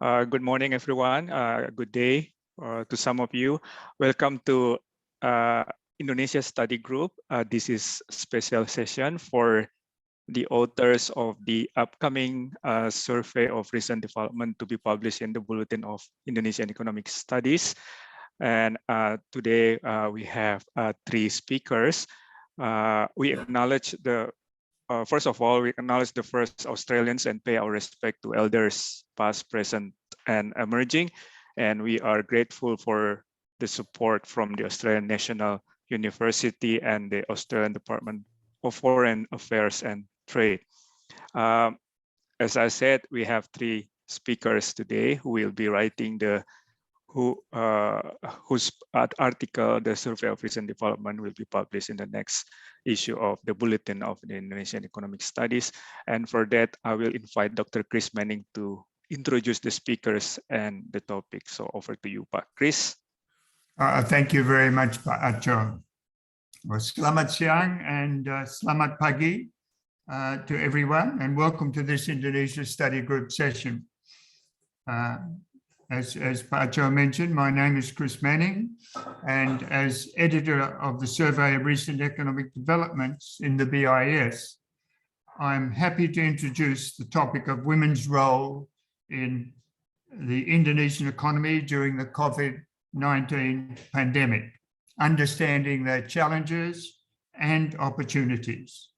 Good morning, everyone. Good day to some of you. Welcome to Indonesia Study Group. This is a special session for the authors of the upcoming survey of recent development to be published in the Bulletin of Indonesian Economic Studies. And today we have three speakers. We acknowledge first of all, we acknowledge the first Australians and pay our respect to elders past, present, and emerging. And we are grateful for the support from the Australian National University and the Australian Department of Foreign Affairs and Trade. As I said, we have three speakers today who will be writing whose article, the survey of recent development, will be published in the next issue of the Bulletin of the Indonesian Economic Studies. And for that, I will invite Dr. Chris Manning to introduce the speakers and the topic. So over to you, Pak Chris. Thank you very much, Pak Acho. Well, selamat siang and selamat pagi to everyone, and welcome to this Indonesia Study Group session. As Pak Acho mentioned, my name is Chris Manning, and as editor of the Survey of Recent Economic Developments in the BIS, I'm happy to introduce the topic of women's role in the Indonesian economy during the COVID-19 pandemic, understanding their challenges and opportunities.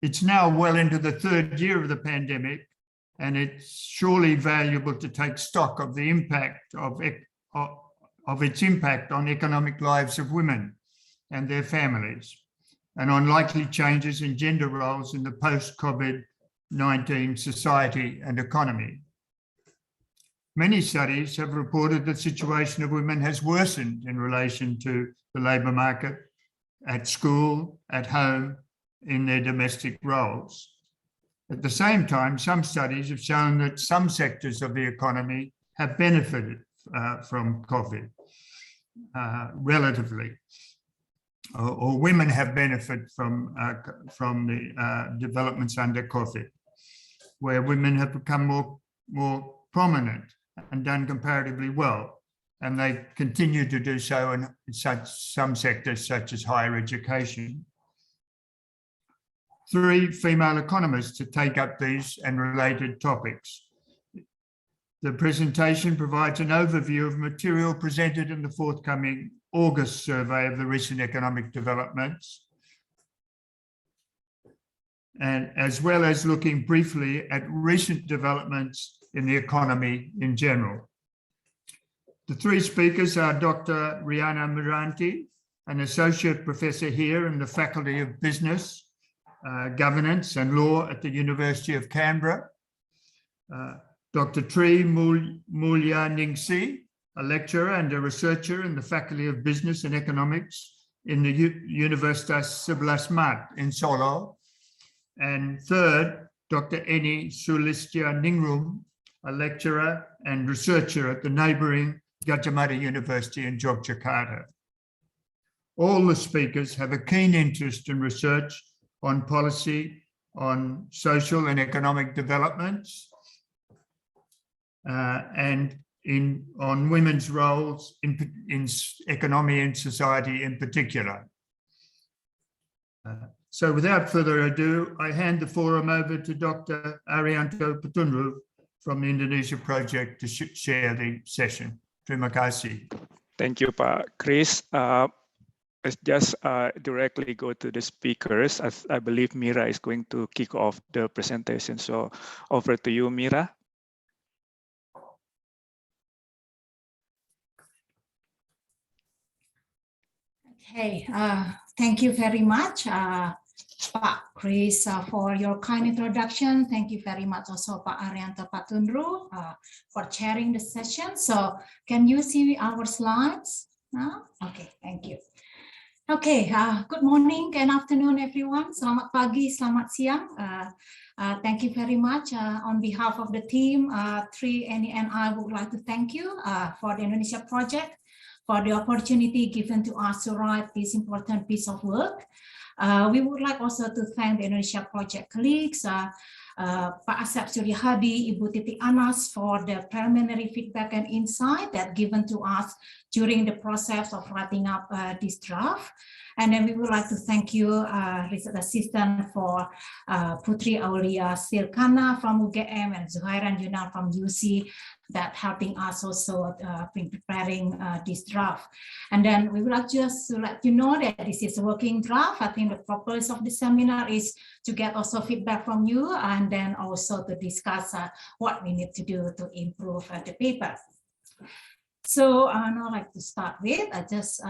It's now well into the third year of the pandemic, and it's surely valuable to take stock of the impact of its impact on economic lives of women and their families, and on likely changes in gender roles in the post-COVID-19 society and economy. Many studies have reported the situation of women has worsened in relation to the labour market, at school, at home, in their domestic roles. At the same time, some studies have shown that some sectors of the economy have benefited from COVID relatively, or women have benefited from the developments under COVID, where women have become more prominent and done comparatively well, and they continue to do so in some sectors such as higher education. Three female economists to take up these and related topics. The presentation provides an overview of material presented in the forthcoming August survey of the recent economic developments, and as well as looking briefly at recent developments in the economy in general. The three speakers are Dr. Riyana Miranti, an associate professor here in the Faculty of Business, Governance and Law at the University of Canberra, Dr. Tri Mulyaningsih, a lecturer and a researcher in the Faculty of Business and Economics in the Universitas Sebelas in Solo, and third, Dr. Sulistyaningrum, a lecturer and researcher at the neighbouring Gadjah Mada University in Yogyakarta. All the speakers have a keen interest in research on policy, on social and economic developments, and on women's roles in economy and society in particular. So without further ado, I hand the forum over to Dr. Arianto Petundru from the Indonesia Project to share the session. Terima kasih. Thank you, Pak Chris. Let's just directly go to the speakers. I believe Mira is going to kick off the presentation. So over to you, Mira. Okay, thank you very much, Pak Chris, for your kind introduction. Thank you very much also, Pak Arianto Petundru, for chairing the session. So can you see our slides now? Okay, thank you. Okay, good morning and afternoon, everyone. Selamat pagi, selamat siang. Thank you very much. On behalf of the team, Tri, Annie, and I would like to thank you for the Indonesia Project, for the opportunity given to us to write this important piece of work. We would like also to thank the Indonesia Project colleagues Pak Asep Suryahadi, Ibu Titi Anas for the preliminary feedback and insight that given to us during the process of writing up this draft. And then we would like to thank you, research assistant for Putri Aulia Silkana from UGM and Zuhairan Yunan from UC that helping us also in preparing this draft. And then we would like just to let you know that this is a working draft. I think the purpose of the seminar is to get also feedback from you and then also to discuss what we need to do to improve the paper. So now I'd like to start with, I just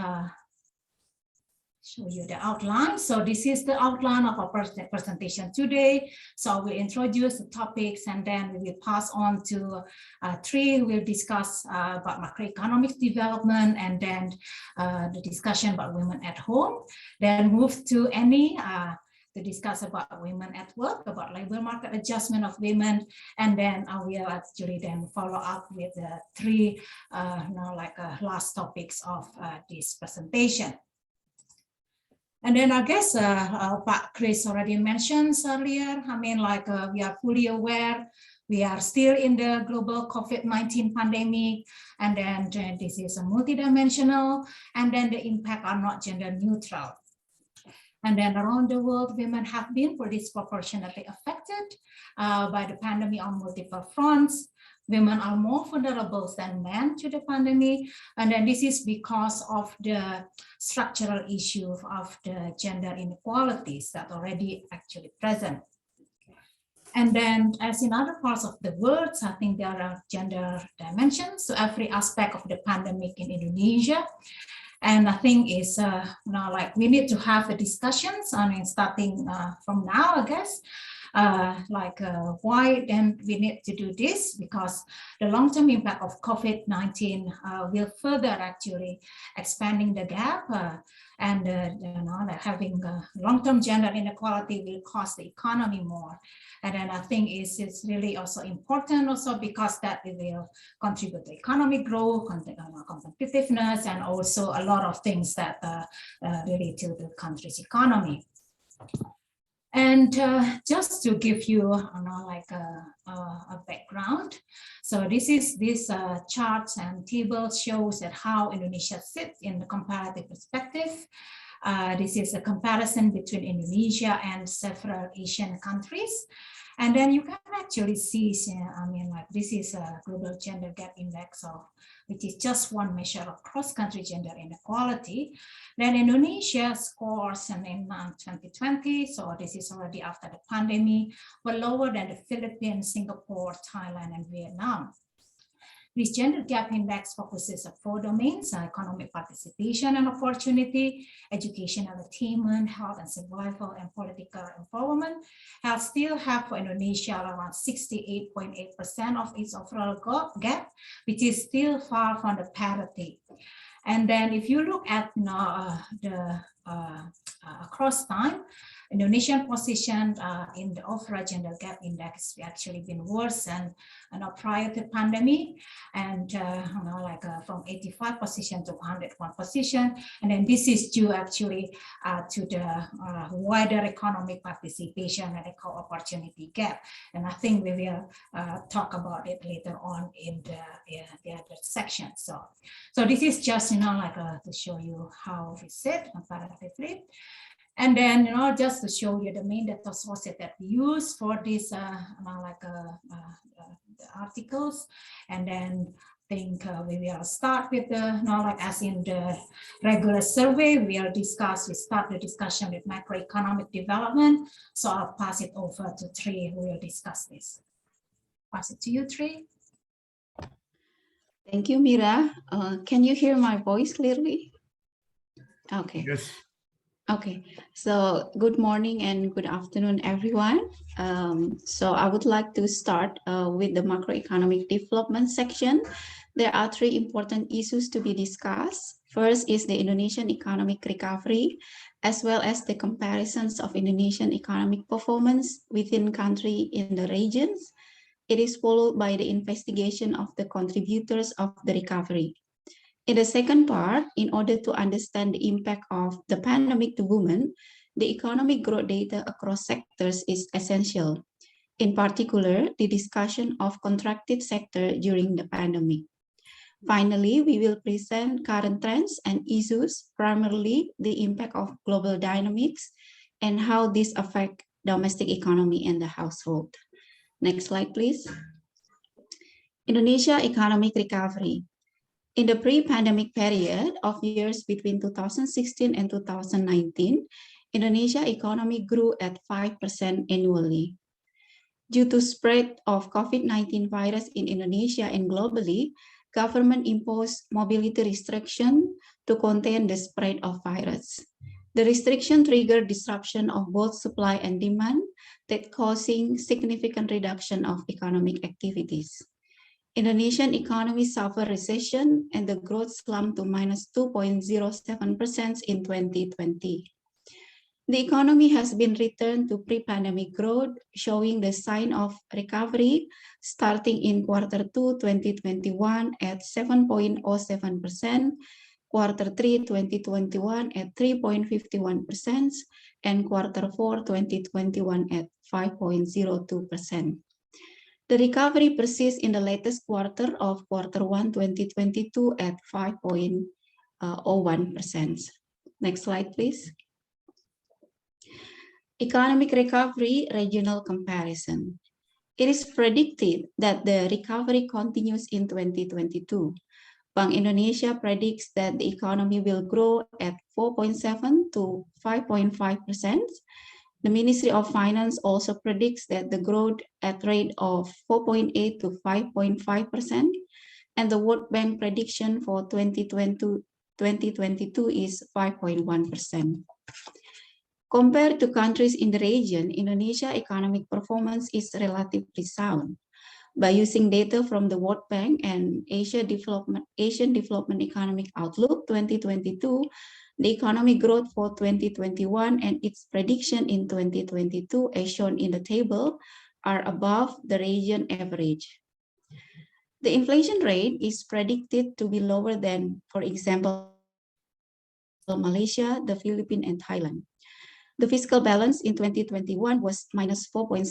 show you the outline. So this is the outline of our presentation today. So we'll introduce the topics and then we will pass on to three. We'll discuss about macroeconomic development and then the discussion about women at home. Then move to Annie to discuss about women at work, about labor market adjustment of women, and then I will actually then follow up with the three last topics of this presentation. And then I guess Pak Chris already mentioned earlier, I mean, we are fully aware, we are still in the global COVID-19 pandemic, and then this is a multidimensional, and then the impact are not gender neutral. And then around the world, women have been disproportionately affected by the pandemic on multiple fronts. Women are more vulnerable than men to the pandemic. And then this is because of the structural issue of the gender inequalities that already actually present. And then as in other parts of the world, I think there are gender dimensions to every aspect of the pandemic in Indonesia. And I think it's we need to have the discussions, I mean, starting from now, I guess. Why then we need to do this, because the long-term impact of COVID-19 will further actually expanding the gap and having long-term gender inequality will cost the economy more. And then I think it's really also important also because that it will contribute to economic growth, competitiveness, and also a lot of things that relate to the country's economy. And just to give you a background, so this charts and tables shows that how Indonesia sits in the comparative perspective. This is a comparison between Indonesia and several Asian countries. And then you can actually see, this is a global gender gap index, which is just one measure of cross-country gender inequality. Then Indonesia scores in 2020, so this is already after the pandemic, were lower than the Philippines, Singapore, Thailand, and Vietnam. This gender gap index focuses on 4 domains: economic participation and opportunity, education and attainment, health and survival, and political empowerment. Health still have for Indonesia around 68.8% of its overall gap, which is still far from the parity. And then if you look at across time, Indonesian position in the overall gender gap index actually been worse than prior to pandemic, and from 85 position to 101 position. And then this is due actually to the wider economic participation and equal opportunity gap. And I think we will talk about it later on in the other section. So this is just to show you how we sit comparatively. And then, just to show you the main data sources that we use for these articles. And then we will start with the, as in the regular survey, we start the discussion with macroeconomic development. So I'll pass it over to Tri, who will discuss this. Pass it to you, Tri. Thank you, Mira. Can you hear my voice clearly? Okay. Yes. Okay, so good morning and good afternoon, everyone. So I would like to start with the macroeconomic development section. There are 3 important issues to be discussed. First is the Indonesian economic recovery, as well as the comparisons of Indonesian economic performance within country in the regions. It is followed by the investigation of the contributors of the recovery. In the second part, in order to understand the impact of the pandemic to women, the economic growth data across sectors is essential. in particular, the discussion of contracted sector during the pandemic. Finally, we will present current trends and issues, primarily the impact of global dynamics and how this affect domestic economy and the household. Next slide, please. Indonesia economic recovery. In the pre-pandemic period of years between 2016 and 2019, Indonesia economy grew at 5% annually. Due to spread of COVID-19 virus in Indonesia and globally, government imposed mobility restriction to contain the spread of virus. The restriction triggered disruption of both supply and demand, that causing significant reduction of economic activities. Indonesian economy suffered recession and the growth slumped to -2.07% in 2020. The economy has been returned to pre-pandemic growth, showing the sign of recovery starting in Q2 2021 at 7.07%, Q3 2021 at 3.51%, and Q4 2021 at 5.02%. The recovery persists in the latest quarter of Q1 2022 at 5.01%. Next slide, please. Economic recovery regional comparison. It is predicted that the recovery continues in 2022. Bank Indonesia predicts that the economy will grow at 4.7 to 5.5%. The Ministry of Finance also predicts that the growth at rate of 4.8 to 5.5%, and the World Bank prediction for 2022 is 5.1%. Compared to countries in the region, Indonesia economic performance is relatively sound. By using data from the World Bank and Asian Development Economic Outlook 2022, the economic growth for 2021 and its prediction in 2022, as shown in the table, are above the region average. The inflation rate is predicted to be lower than, for example, Malaysia, the Philippines, and Thailand. The fiscal balance in 2021 was -4.6%.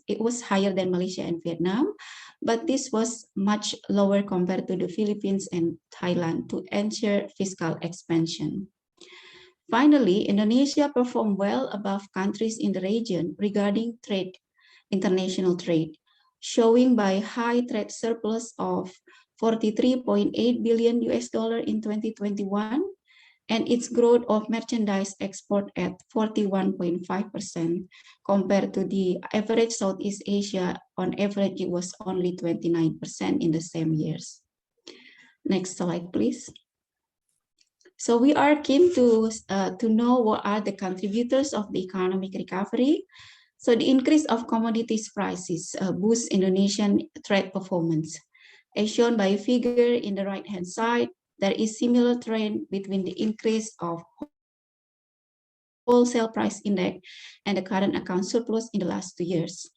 It was higher than Malaysia and Vietnam, but this was much lower compared to the Philippines and Thailand to ensure fiscal expansion. Finally, Indonesia performed well above countries in the region regarding trade, international trade, showing by high trade surplus of $43.8 billion in 2021, and its growth of merchandise export at 41.5% compared to the average Southeast Asia. On average, it was only 29% in the same years. Next slide, please. So we are keen to know what are the contributors of the economic recovery. So the increase of commodities prices boosts Indonesian trade performance. As shown by a figure in the right-hand side, there is similar trend between the increase of wholesale price index and the current account surplus in the last 2 years.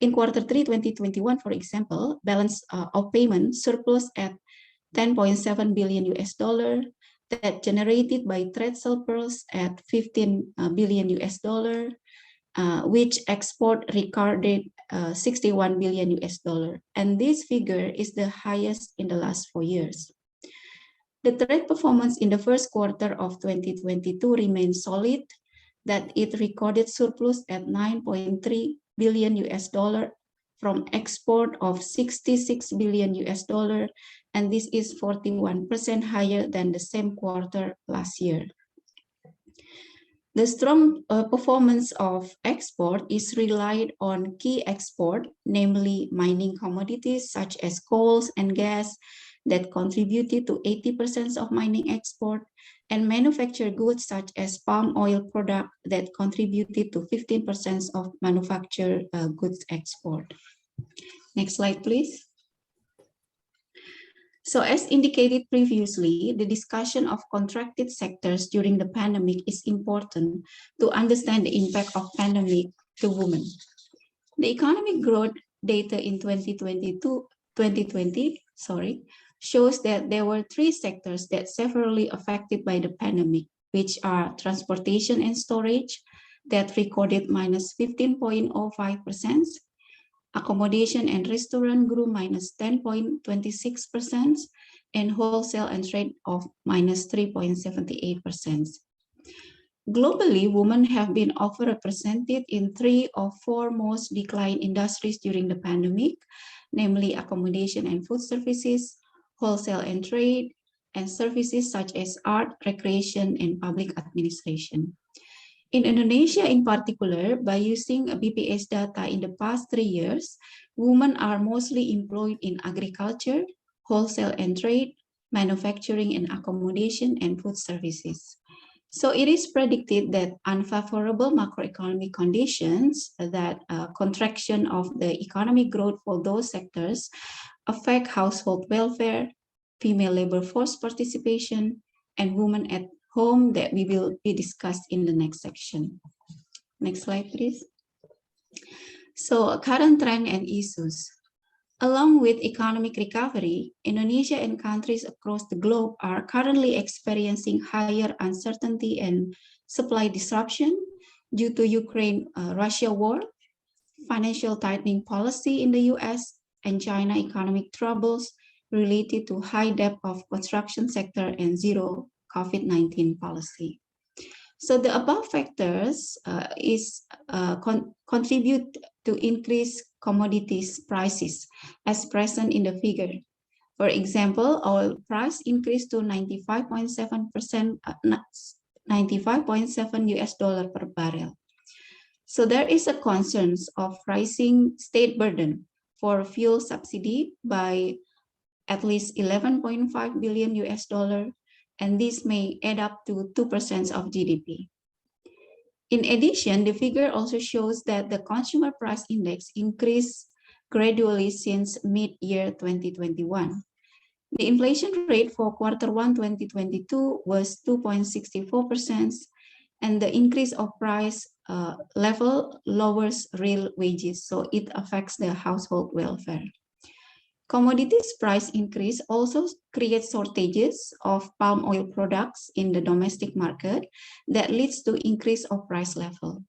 In Q3 2021, for example, balance of payment surplus at $10.7 billion that generated by trade surplus at $15 billion, which export recorded $61 billion, and this figure is the highest in the last 4 years. The trade performance in the first quarter of 2022 remains solid, that it recorded surplus at $9.3 billion from export of $66 billion, and this is 41% higher than the same quarter last year. The strong performance of export is relied on key export, namely mining commodities such as coals and gas, that contributed to 80% of mining export, and manufactured goods such as palm oil product that contributed to 15% of manufactured goods export. Next slide, please. So as indicated previously, the discussion of contracted sectors during the pandemic is important to understand the impact of pandemic to women. The economic growth data in 2020 shows that there were 3 sectors that severely affected by the pandemic, which are transportation and storage, that recorded -15.05%, Accommodation and restaurant grew minus 10.26%, and wholesale and trade of minus 3.78%. Globally, women have been overrepresented in 3 of 4 most declined industries during the pandemic, namely accommodation and food services, wholesale and trade, and services such as art, recreation, and public administration. In Indonesia in particular, by using BPS data in the past 3 years, women are mostly employed in agriculture, wholesale and trade, manufacturing and accommodation, and food services. So it is predicted that unfavorable macroeconomic conditions, that contraction of the economic growth for those sectors, affect household welfare, female labor force participation, and women at home, that we will be discussed in the next section. Next slide, please. So current trend and issues. Along with economic recovery, Indonesia and countries across the globe are currently experiencing higher uncertainty and supply disruption due to Ukraine-Russia war, financial tightening policy in the US, and China economic troubles related to high debt of construction sector and zero COVID-19 policy. So the above factors contribute to increase commodities prices as present in the figure. For example, oil price increased to 95.7 US dollar per barrel. So there is a concerns of rising state burden for fuel subsidy by at least 11.5 billion US dollar, and this may add up to 2% of GDP. In addition, the figure also shows that the consumer price index increased gradually since mid-year 2021. The inflation rate for Q1 2022 was 2.64%, and the increase of price level lowers real wages, so it affects the household welfare. Commodities price increase also creates shortages of palm oil products in the domestic market that leads to increase of price level.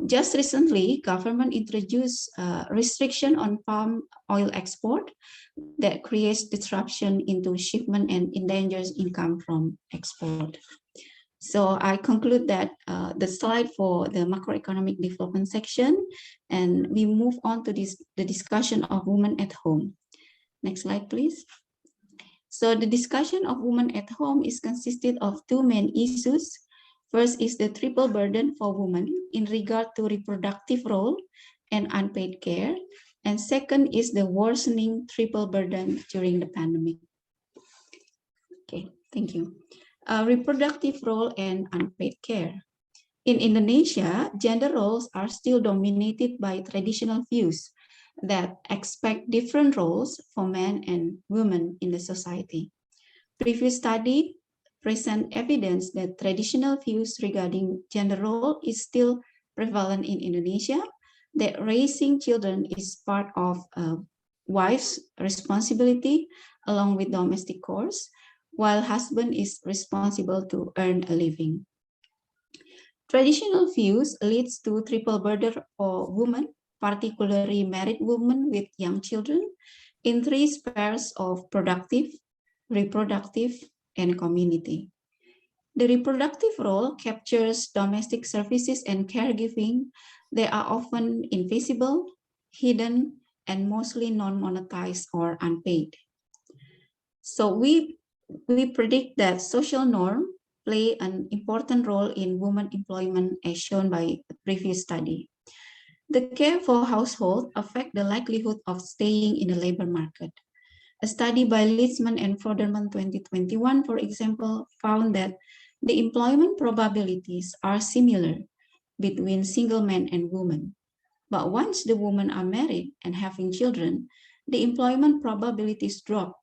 Just recently, government introduced restriction on palm oil export that creates disruption into shipment and endangers income from export. So I conclude that the slide for the macroeconomic development section, and we move on to the discussion of women at home. Next slide, please. So the discussion of women at home is consisted of 2 main issues. First is the triple burden for women in regard to reproductive role and unpaid care. And second is the worsening triple burden during the pandemic. Okay, thank you. Reproductive role and unpaid care. In Indonesia, gender roles are still dominated by traditional views that expect different roles for men and women in the society. Previous study present evidence that traditional views regarding gender role is still prevalent in Indonesia, that raising children is part of a wife's responsibility along with domestic chores, while husband is responsible to earn a living. Traditional views leads to triple burden for women, particularly married women with young children, in 3 spheres of productive, reproductive, and community. The reproductive role captures domestic services and caregiving. They are often invisible, hidden, and mostly non-monetized or unpaid. So we predict that social norm play an important role in women employment as shown by the previous study. The care for household affect the likelihood of staying in the labor market. A study by Litzman and Froderman 2021, for example, found that the employment probabilities are similar between single men and women. But once the women are married and having children, the employment probabilities drop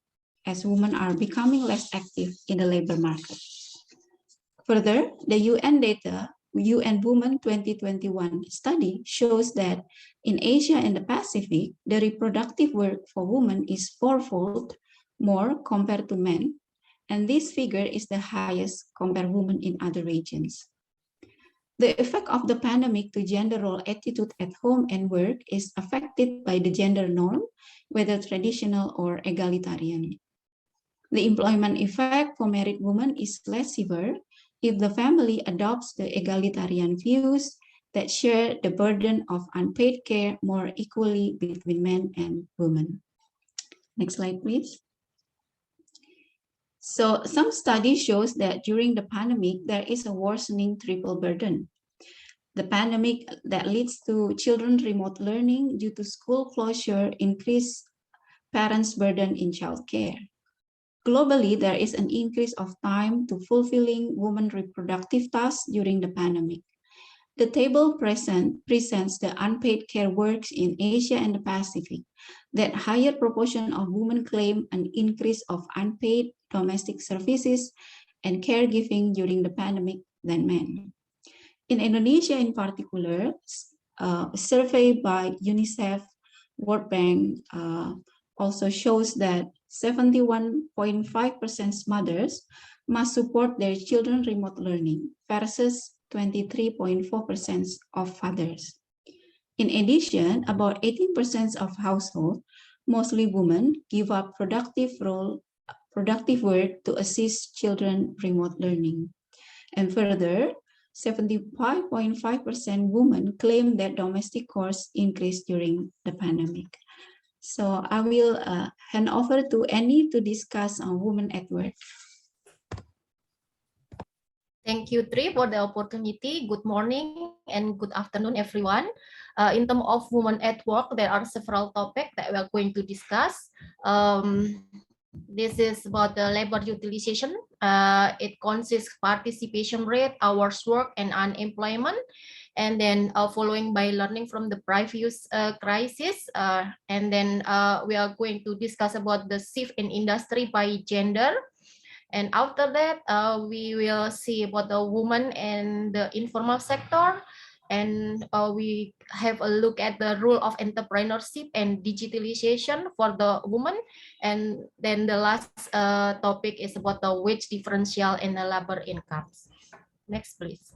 as women are becoming less active in the labor market. Further, the UN data, UN Women 2021 study shows that in Asia and the Pacific, the reproductive work for women is 4-fold more compared to men, and this figure is the highest compared to women in other regions. The effect of the pandemic to gender role attitude at home and work is affected by the gender norm, whether traditional or egalitarian. The employment effect for married women is less severe if the family adopts the egalitarian views that share the burden of unpaid care more equally between men and women. Next slide, please. So some studies shows that during the pandemic, there is a worsening triple burden. The pandemic that leads to children remote learning due to school closure increase parents' burden in childcare. Globally, there is an increase of time to fulfilling women reproductive tasks during the pandemic. The table presents the unpaid care works in Asia and the Pacific. That higher proportion of women claim an increase of unpaid domestic services and caregiving during the pandemic than men. In Indonesia in particular, a survey by UNICEF, World Bank also shows that 71.5% mothers must support their children remote learning versus 23.4% of fathers. In addition, about 18% of households, mostly women, give up productive work to assist children remote learning. And further, 75.5% women claim that domestic costs increased during the pandemic. So I will hand over to Annie to discuss on women at work. Thank you, Tri, for the opportunity. Good morning and good afternoon, everyone. In terms of women at work, there are several topics that we are going to discuss. This is about the labor utilization. It consists participation rate, hours work, and unemployment. And then following by learning from the previous crisis. And then we are going to discuss about the shift in industry by gender. And after that, we will see about the women and the informal sector. And we have a look at the role of entrepreneurship and digitalization for the women. And then the last topic is about the wage differential and the labor incomes. Next, please.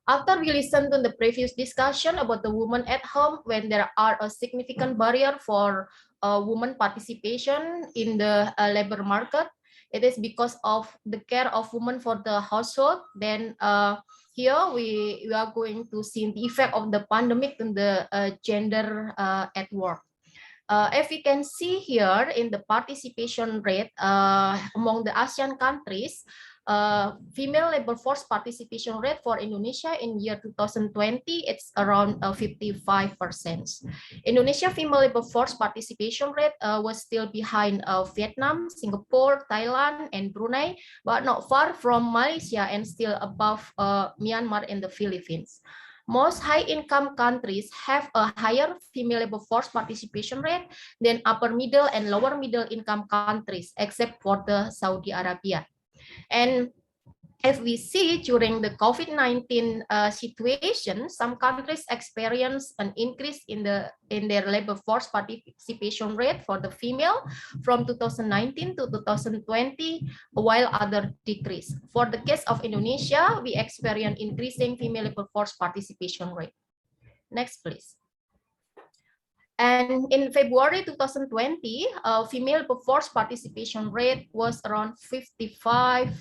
After we listen to the previous discussion about the women at home, when there are a significant barrier for women participation in the labor market, it is because of the care of women for the household. Then here we are going to see the effect of the pandemic on the gender at work. As we can see here in the participation rate among the ASEAN countries, female labor force participation rate for Indonesia in year 2020, it's around 55%. Indonesia female labor force participation rate was still behind Vietnam, Singapore, Thailand, and Brunei, but not far from Malaysia and still above Myanmar and the Philippines. Most high-income countries have a higher female labor force participation rate than upper middle and lower middle income countries, except for the Saudi Arabia. And as we see during the COVID-19 situation, some countries experience an increase in their labor force participation rate for the female from 2019 to 2020, while others decrease. For the case of Indonesia, we experience increasing female labor force participation rate. Next, please. And in February 2020, female workforce participation rate was around 54.27%,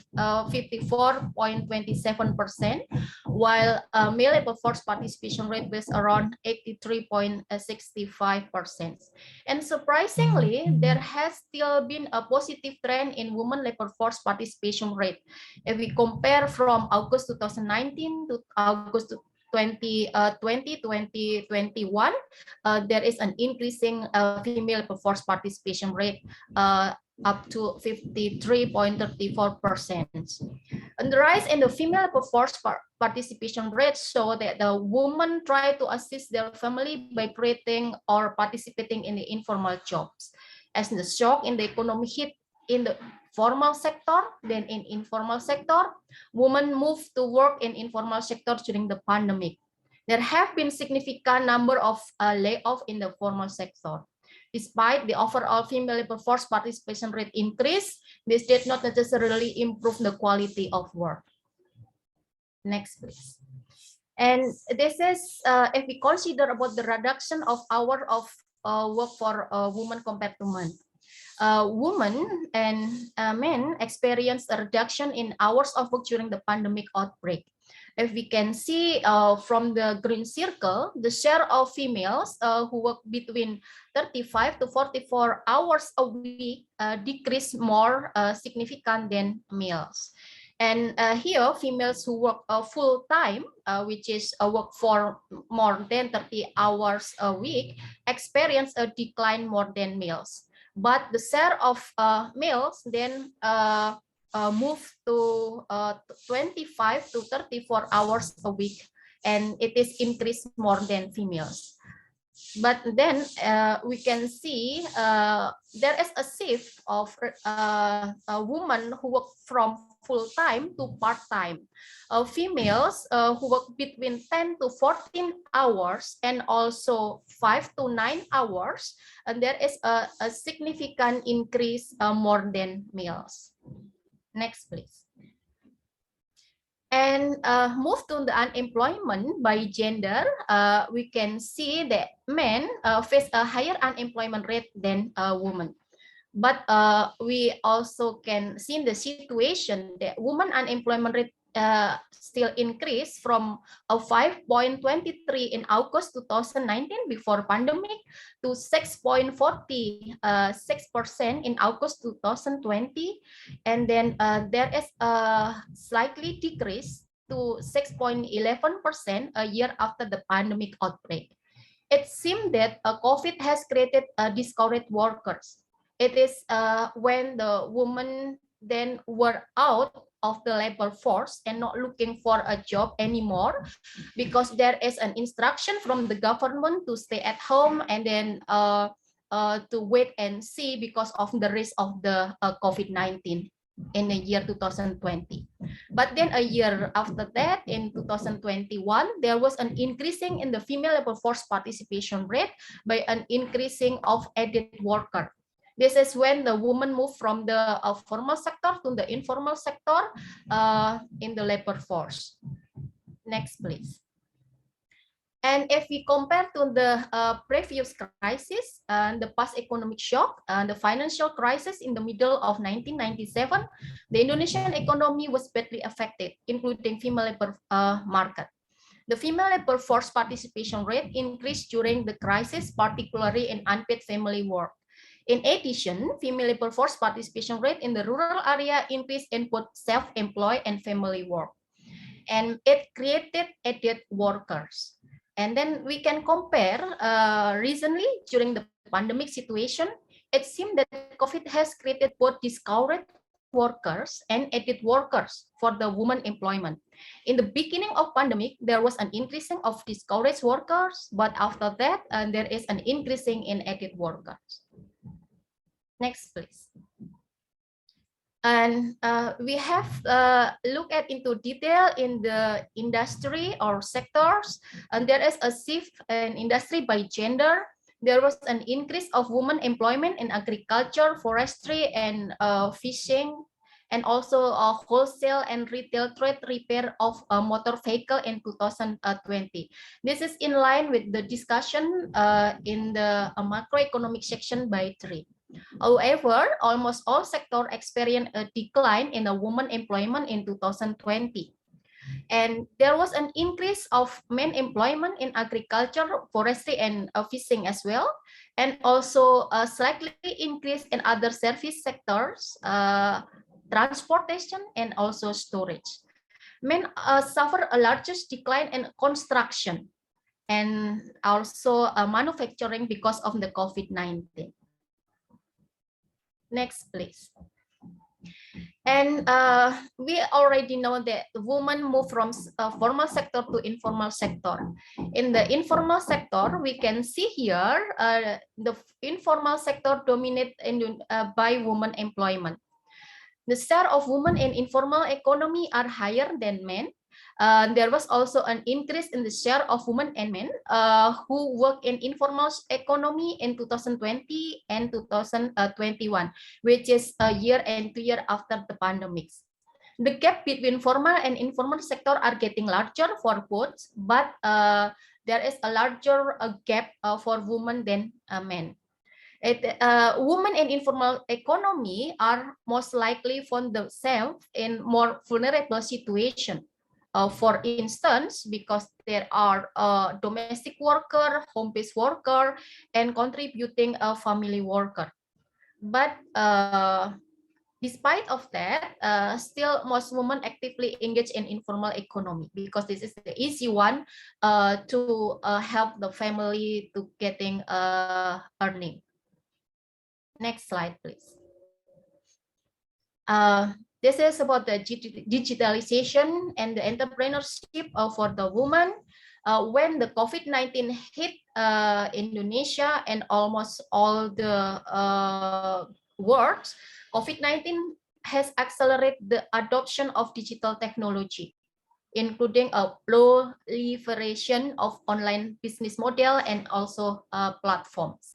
while male labor force participation rate was around 83.65%. And surprisingly, there has still been a positive trend in women labor force participation rate. If we compare from August 2019 to August 2021, there is an increasing female workforce participation rate up to 53.34%. And the rise in the female workforce participation rate show that the women try to assist their family by creating or participating in the informal jobs. As the shock in the economy hit in the formal sector, then in informal sector, women move to work in informal sector during the pandemic. There have been significant number of layoffs in the formal sector. Despite the overall female labor force participation rate increase, this did not necessarily improve the quality of work. Next, please. And this is if we consider about the reduction of hour of work for women compared to men. Women and men experienced a reduction in hours of work during the pandemic outbreak. If we can see from the green circle, the share of females who work between 35 to 44 hours a week decreased more significant than males. And here, females who work full time, which is work for more than 30 hours a week, experience a decline more than males. But the share of males then move to 25 to 34 hours a week, and it is increased more than females. But then we can see there is a shift of women who work from full-time to part-time. Females who work between 10 to 14 hours and also 5 to 9 hours, and there is a significant increase more than males. Next, please. And move to the unemployment by gender, we can see that men face a higher unemployment rate than women. But we also can see in the situation that women unemployment rate still increased from 5.23 in August 2019 before pandemic to 6.46% in August 2020, and then there is a slightly decrease to 6.11% a year after the pandemic outbreak. It seems that COVID has created discouraged workers. It is when the women then were out of the labor force and not looking for a job anymore, because there is an instruction from the government to stay at home and then to wait and see because of the risk of the COVID-19 in the year 2020. But then a year after that, in 2021, there was an increasing in the female labor force participation rate by an increasing of added worker. This is when the women move from the formal sector to the informal sector in the labor force. Next, please. And if we compare to the previous crisis, the past economic shock, the financial crisis in the middle of 1997, the Indonesian economy was badly affected, including female labor market. The female labor force participation rate increased during the crisis, particularly in unpaid family work. In addition, female labor force participation rate in the rural area increased in both self-employed and family work. And it created added workers. And then we can compare recently during the pandemic situation, it seemed that COVID has created both discouraged workers and added workers for the women employment. In the beginning of pandemic, there was an increasing of discouraged workers, but after that, there is an increasing in added workers. Next, please. And we have looked at into detail in the industry or sectors, and there is a shift in industry by gender. There was an increase of women employment in agriculture, forestry, and fishing, and also wholesale and retail trade repair of a motor vehicle in 2020. This is in line with the discussion in the macroeconomic section by 3. However, almost all sectors experienced a decline in the women employment in 2020. And there was an increase of men employment in agriculture, forestry, and fishing as well. And also a slightly increase in other service sectors, transportation, and also storage. Men suffer a largest decline in construction and also manufacturing because of the COVID-19. Next, please. And we already know that women move from formal sector to informal sector. In the informal sector, we can see here the informal sector dominated by women employment. The share of women in informal economy are higher than men. There was also an increase in the share of women and men who work in informal economy in 2020 and 2021, which is a year and 2 years after the pandemics. The gap between formal and informal sector are getting larger for both, but there is a larger gap for women than men. Women in informal economy are most likely found themselves in more vulnerable situation. For instance, because there are domestic worker, home-based worker, and contributing family worker. But despite of that, still most women actively engage in informal economy because this is the easy one to help the family to getting earning. Next slide, please. This is about the digitalization and the entrepreneurship for the women. When the COVID-19 hit Indonesia and almost all the world, COVID-19 has accelerated the adoption of digital technology, including a proliferation of online business model and also platforms.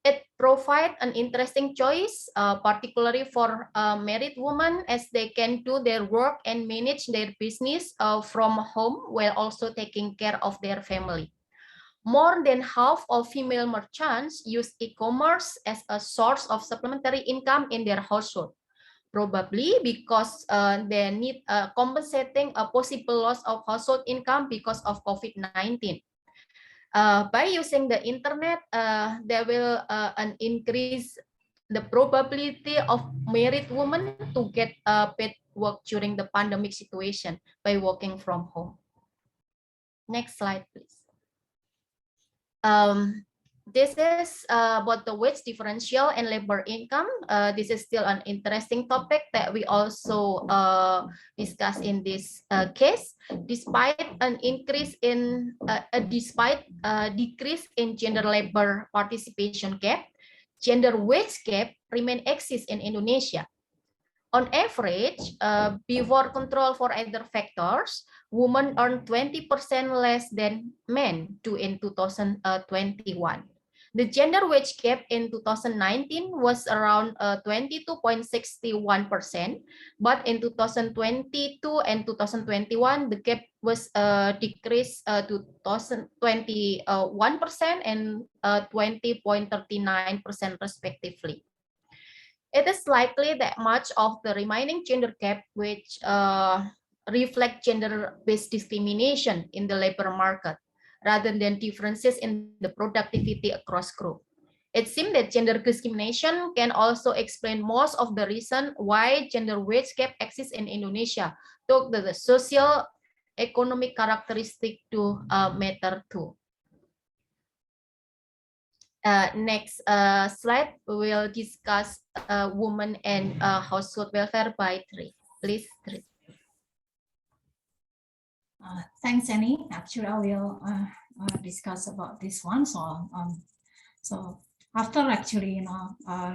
It provides an interesting choice, particularly for married women, as they can do their work and manage their business from home while also taking care of their family. More than half of female merchants use e-commerce as a source of supplementary income in their household, probably because they need compensating a possible loss of household income because of COVID-19. By using the internet, there will increase the probability of married women to get paid work during the pandemic situation by working from home. Next slide, please. This is about the wage differential and labor income. This is still an interesting topic that we also discuss in this case. Despite an increase in, decrease in gender labor participation gap, gender wage gap remain exists in Indonesia. On average, before control for other factors, women earn 20% less than men do in 2021. The gender wage gap in 2019 was around 22.61%, but in 2022 and 2021, the gap was decreased to 21% and 20.39% respectively. It is likely that much of the remaining gender gap which reflect gender-based discrimination in the labor market, rather than differences in the productivity across groups. It seems that gender discrimination can also explain most of the reason why gender wage gap exists in Indonesia, though the social economic characteristic to matter too. Next slide, we will discuss women and household welfare by Tri. Please, Tri. Thanks, Annie. Actually, I will discuss about this one. So after actually,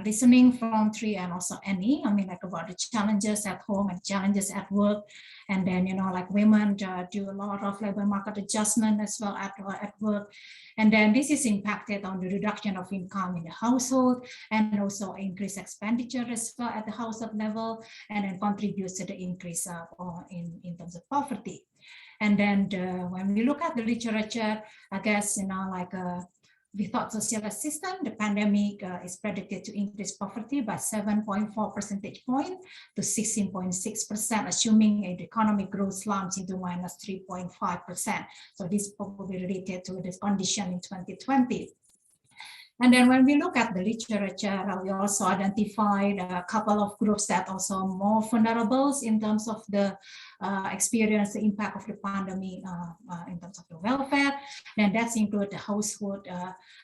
listening from Tri and also Annie, I mean, like about the challenges at home and challenges at work, and then, like women do a lot of labor market adjustment as well at work. And then this is impacted on the reduction of income in the household and also increased expenditure as well at the household level, and then contributes to the increase in terms of poverty. And then when we look at the literature, I guess, like without social assistance, the pandemic is predicted to increase poverty by 7.4 percentage point to 16.6%, assuming the economic growth slumps into minus 3.5%. So this is probably related to this condition in 2020. And then when we look at the literature, we also identified a couple of groups that also more vulnerable in terms of the experience the impact of the pandemic in terms of the welfare. And that's include the household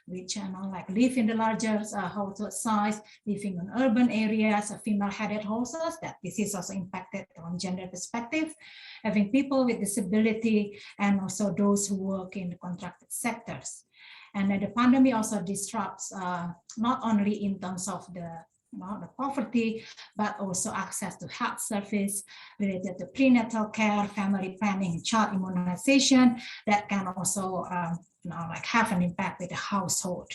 which like live in the larger household size, living in urban areas, female-headed households, that this is also impacted on gender perspective, having people with disability, and also those who work in the contracted sectors. And then the pandemic also disrupts not only in terms of the poverty, but also access to health service related to prenatal care, family planning, child immunization, that can also like have an impact with the household.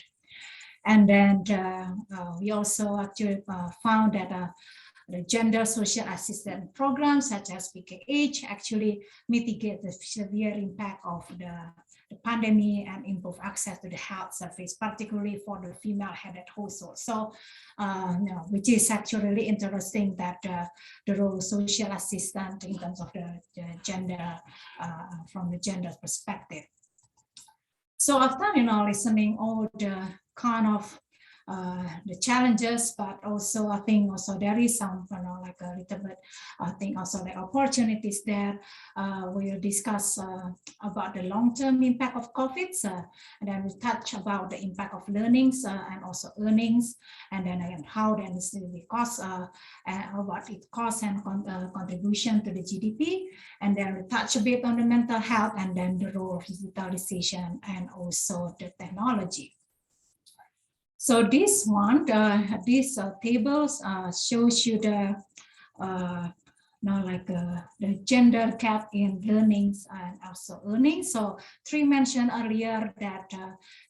And then we also actually found that the gender social assistance programs such as PKH actually mitigate the severe impact of the pandemic and improve access to the health service, particularly for the female-headed household. So, which is actually really interesting that the role of social assistant in terms of the gender, from the gender perspective. So after listening all the kind of the challenges, but also I think also there is some like a little bit I think also the opportunities there. We'll discuss about the long-term impact of COVID, and then we'll touch about the impact of learnings and also earnings, and then again how then is the cost about its cost and contribution to the GDP, and then we'll touch a bit on the mental health, and then the role of digitalisation and also the technology. So this one, these tables shows you the the gender gap in learnings and also earnings. So Tri mentioned earlier that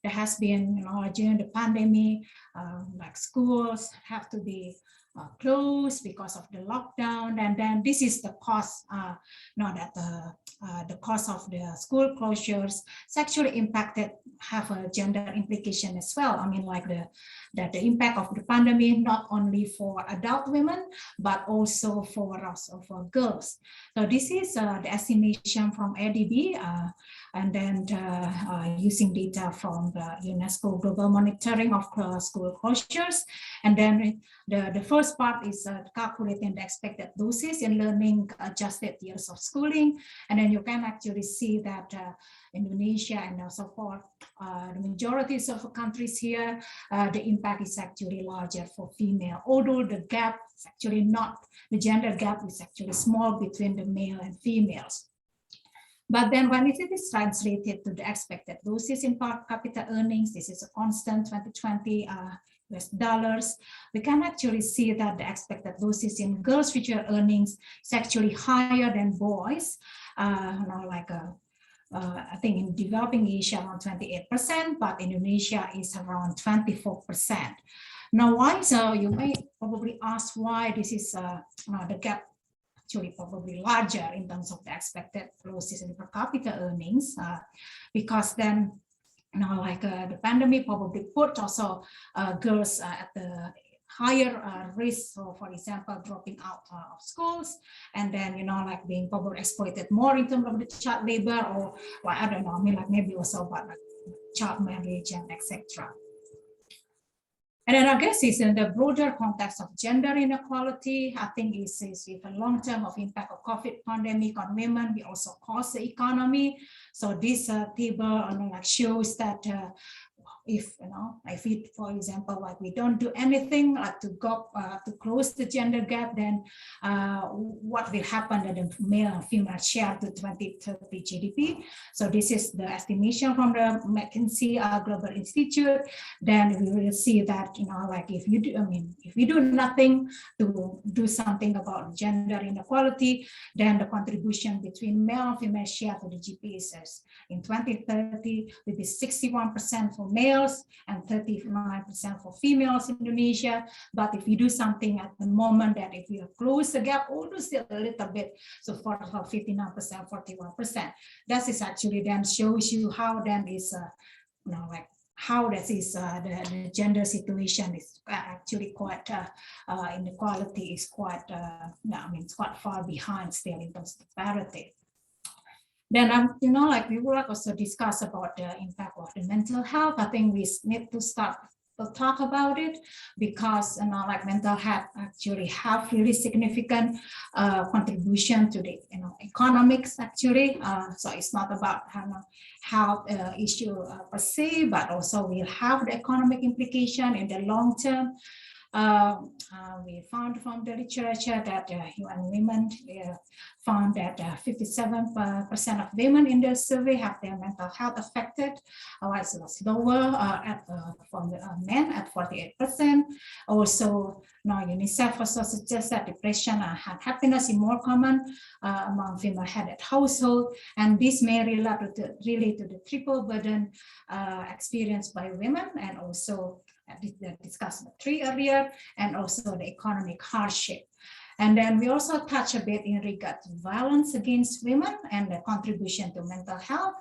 there has been, during the pandemic, like schools have to be closed because of the lockdown, and then this is the cost. The cost of the school closures actually impacted, have a gender implication as well. I mean, like the impact of the pandemic not only for adult women but also for girls. So this is the estimation from ADB, and then using data from the UNESCO global monitoring of school closures, and then the first part is calculating the expected doses in learning adjusted years of schooling, and then you can actually see that Indonesia and also for the majorities of countries here, the impact is actually larger for female, although the gap is actually not, the gender gap is actually small between the male and females. But then when it is translated to the expected doses in per capita earnings, this is a constant 2020 US dollars, we can actually see that the expected doses in girls' future earnings is actually higher than boys. I think in developing Asia around 28%, but Indonesia is around 24%. Now, why? So you may probably ask why this is the gap actually probably larger in terms of the expected doses in per capita earnings, because then the pandemic probably put also girls at the higher risk, so for example dropping out of schools, and then being probably exploited more in terms of the child labor, or I don't know, I mean like maybe also about like child marriage and etc. And then I guess it's in the broader context of gender inequality. I think it's with a long term of impact of COVID pandemic on women, we also cause the economy. So this table shows that if we, for example, like we don't do anything like to close the gender gap, then what will happen to the male and female share to 2030 GDP? So this is the estimation from the McKinsey Global Institute. Then we will see that if you do, if we do nothing to do something about gender inequality, then the contribution between male and female share to the GDP is in 2030 will be 61% for males and 39% for females in Indonesia. But if we do something at the moment, that if we close the gap, although still a little bit, so for 59%, 41%, that is actually then shows you how then is how that is the gender situation is actually quite inequality is quite it's quite far behind still in terms of parity. Then we will also discuss about the impact of the mental health. I think we need to start to talk about it, because mental health actually have really significant contribution to the economics actually. So it's not about health issue per se, but also will have the economic implication in the long term. We found from the literature that UN Women found that 57% of women in the survey have their mental health affected, while it was lower from the men at 48%. Also, UNICEF also suggests that depression and happiness is more common among female-headed households, and this may relate to the triple burden experienced by women, and also discussed the three earlier, and also the economic hardship. And then we also touch a bit in regard to violence against women and the contribution to mental health.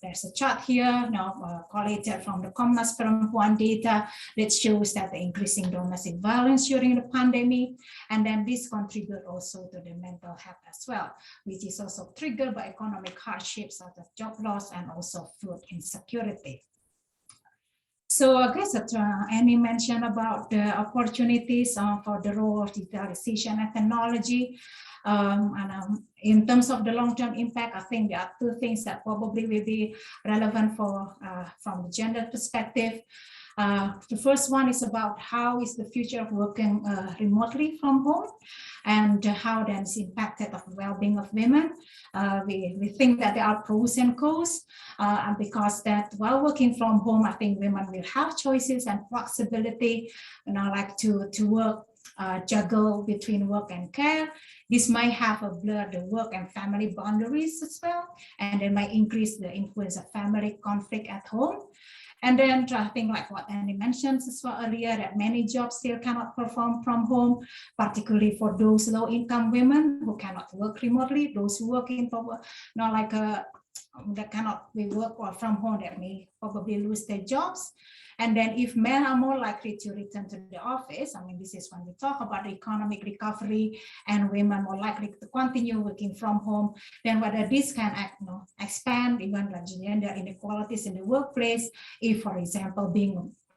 There's a chart here now collated from the Komnas Perempuan data that shows that the increasing domestic violence during the pandemic, and then this contribute also to the mental health as well, which is also triggered by economic hardships such as job loss and also food insecurity. So I guess that Annie mentioned about the opportunities for the role of digitalization and technology. In terms of the long-term impact, I think there are two things that probably will be relevant for from the gender perspective. The first one is about how is the future of working remotely from home, and how that is impacted of the well-being of women. We think that there are pros and cons, because that while working from home, I think women will have choices and flexibility, like to work, juggle between work and care. This might have a blur the work and family boundaries as well, and it might increase the influence of family conflict at home. And then I think like what Annie mentioned as well earlier, that many jobs still cannot perform from home, particularly for those low-income women who cannot work remotely, those who work in that cannot work from home, that may probably lose their jobs. And then if men are more likely to return to the office, I mean, this is when we talk about the economic recovery and women more likely to continue working from home, then whether this can expand even like gender inequalities in the workplace, if, for example,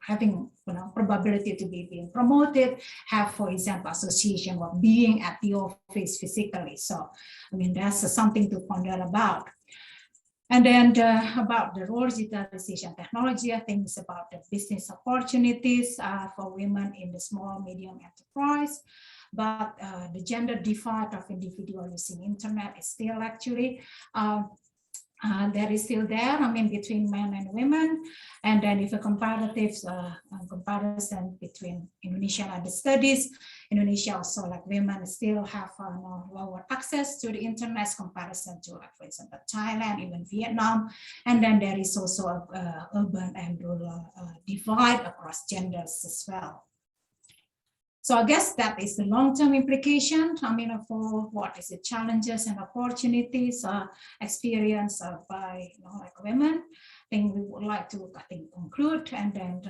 having probability to be being promoted, have, for example, association with being at the office physically. So, I mean, that's something to ponder about. And then about the role of digitalization technology, I think it's about the business opportunities for women in the small, medium enterprise. But the gender divide of individuals using internet is still actually that is still there, I mean, between men and women. And then if a comparison between Indonesia and other studies, Indonesia also, like, women still have lower access to the internet comparison to, like, for example, Thailand, even Vietnam. And then there is also a urban and rural divide across genders as well. So I guess that is the long-term implication, I mean, for what is the challenges and opportunities experienced by like women. I think we would like to, I think, conclude and then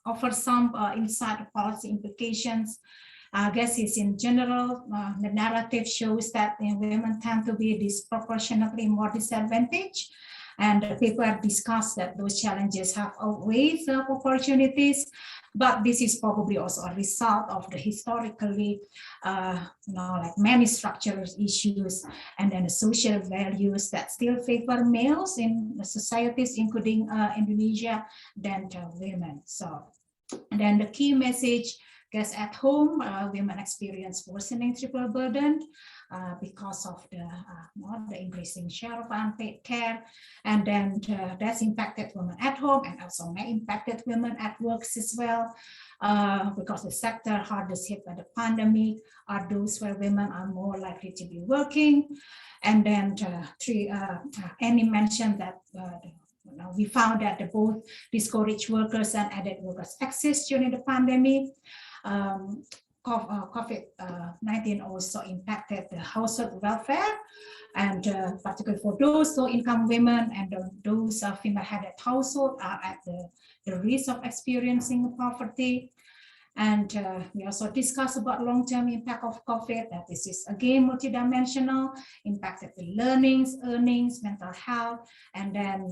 offer some insight of policy implications. I guess it's in general, the narrative shows that women tend to be disproportionately more disadvantaged. And people have discussed that those challenges have outweighed the opportunities, but this is probably also a result of the historically, like many structural issues and then the social values that still favor males in the societies, including Indonesia, than women. So, and then the key message, because at home, women experience worsening triple burden because of the increasing share of unpaid care, and then that's impacted women at home and also may impacted women at work as well, because the sector hardest hit by the pandemic are those where women are more likely to be working. And then Annie mentioned that we found that both discouraged workers and added workers exist during the pandemic. COVID-19 also impacted the household welfare, and particularly for those low-income women and those female-headed households are at the risk of experiencing poverty. And we also discussed about long-term impact of COVID, that this is again multidimensional, impacted the learnings, earnings, mental health, and then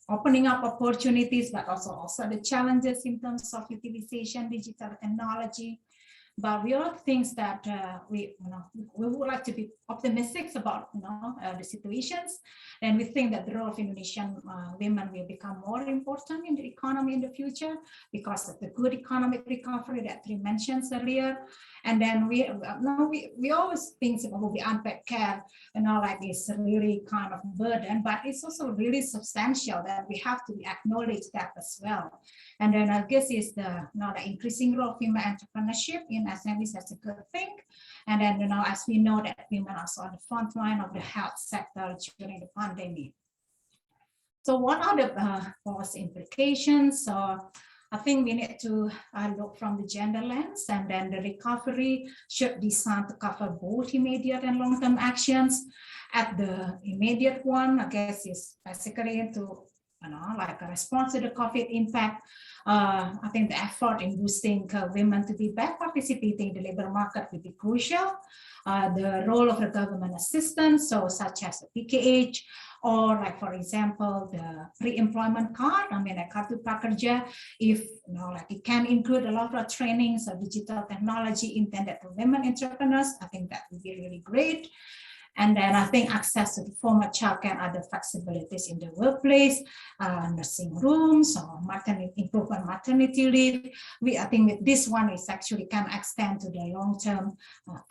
opening up opportunities, but also the challenges in terms of utilization, digital technology. But we all think that we would like to be optimistic about the situations, and we think that the role of Indonesian women will become more important in the economy in the future because of the good economic recovery that we mentioned earlier. And then we always think about the unpaid care, like it's really kind of burden, but it's also really substantial that we have to acknowledge that as well. And then I guess it's the increasing role of female entrepreneurship in SMEs, that's a good thing. And then as we know that women are also on the front line of the health sector during the pandemic. So what are the policy implications? So I think we need to look from the gender lens, and then the recovery should be designed to cover both immediate and long-term actions. At the immediate one, I guess, is basically to, like a response to the COVID impact. I think the effort in boosting women to be back participating in the labor market will be crucial. The role of the government assistance, so such as the PKH, or like, for example, the pre-employment card, like Kartu Prakerja, if, like it can include a lot of trainings of digital technology intended for women entrepreneurs, I think that would be really great. And then I think access to the formal childcare and other flexibilities in the workplace, nursing rooms, or improvement maternity leave. I think with this one is actually can extend to the long-term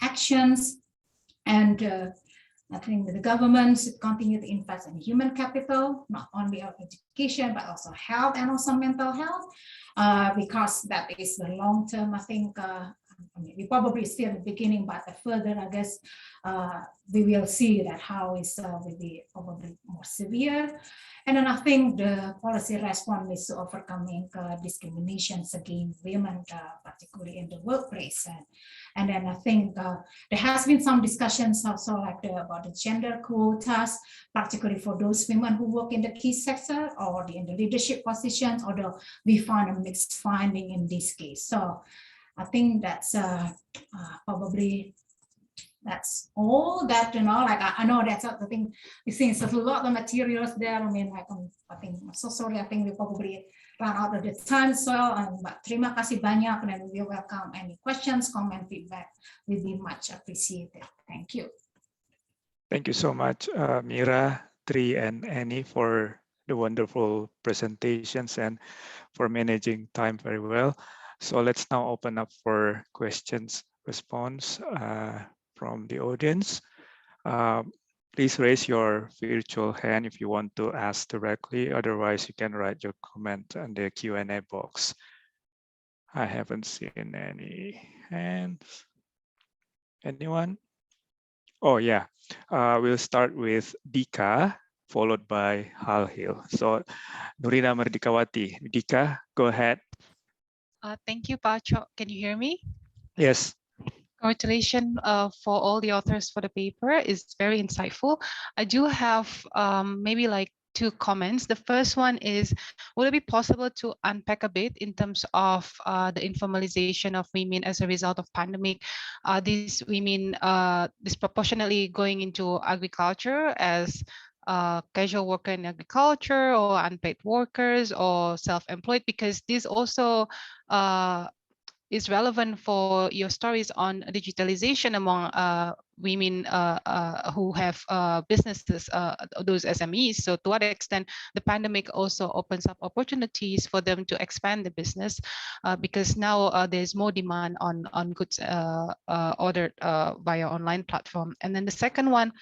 actions. And I think the government should continue to invest in human capital, not only of education, but also health and also mental health, because that is the long-term, I think, we probably still in the beginning, but further, I guess, we will see that how is will be probably more severe. And then I think the policy response is to overcoming discriminations against women, particularly in the workplace. And then I think there has been some discussions also like about the gender quotas, particularly for those women who work in the key sector or in the leadership positions, although we find a mixed finding in this case. So I think that's probably that's all that, like I know that's the thing. We see there's a lot of materials there. I mean, like I think I'm so sorry. I think we probably run out of the time. So, but terima kasih banyak, and we welcome any questions, comment, feedback. Will be much appreciated. Thank you. Thank you so much, Mira, Tri, and Annie for the wonderful presentations and for managing time very well. So let's now open up for questions, response from the audience. Please raise your virtual hand if you want to ask directly. Otherwise, you can write your comment in the Q&A box. I haven't seen any hands. Anyone? Oh yeah, we'll start with Dika, followed by Halhil. So Nurina Merdikawati, Dika, go ahead. Thank you, Pacho. Can you hear me? Yes. Congratulations for all the authors for the paper. It's very insightful. I do have maybe like two comments. The first one is, would it be possible to unpack a bit in terms of the informalization of women as a result of pandemic? These women disproportionately going into agriculture as casual worker in agriculture or unpaid workers or self-employed, because this also is relevant for your stories on digitalization among women who have businesses, those SMEs. So to what extent the pandemic also opens up opportunities for them to expand the business, because now there's more demand on goods ordered via online platform. And then the second one,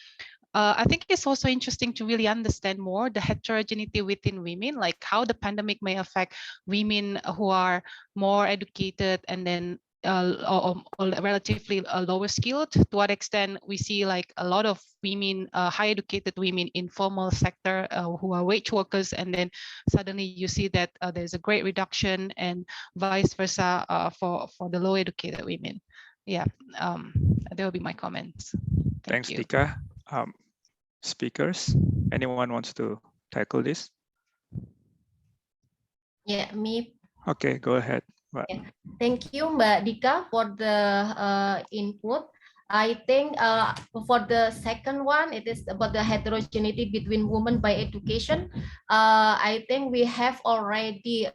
I think it's also interesting to really understand more the heterogeneity within women, like how the pandemic may affect women who are more educated and then or relatively lower skilled. To what extent we see like a lot of women, high educated women in formal sector who are wage workers, and then suddenly you see that there's a great reduction, and vice versa for the low educated women. Yeah, that will be my comments. Thanks, Dika. Speakers, anyone wants to tackle this? Yeah, me. Okay, go ahead. Yeah. Thank you, Mbak Dika, for the input. I think for the second one, it is about the heterogeneity between women by education. I think we have already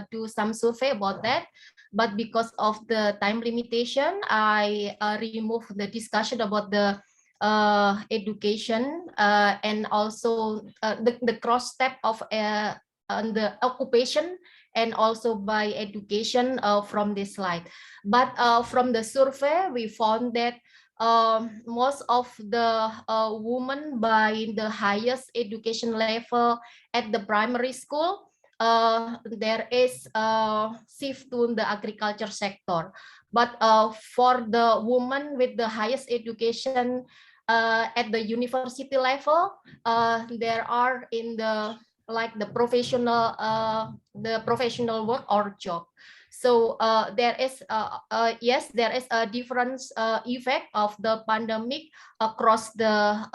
do some survey about that, but because of the time limitation, I removed the discussion about the education and also the cross step of the occupation and also by education from this slide. But from the survey, we found that most of the women by the highest education level at the primary school, there is a shift to the agriculture sector. But for the women with the highest education at the university level, there are in the like the professional work or job. So there is yes, there is a different effect of the pandemic across the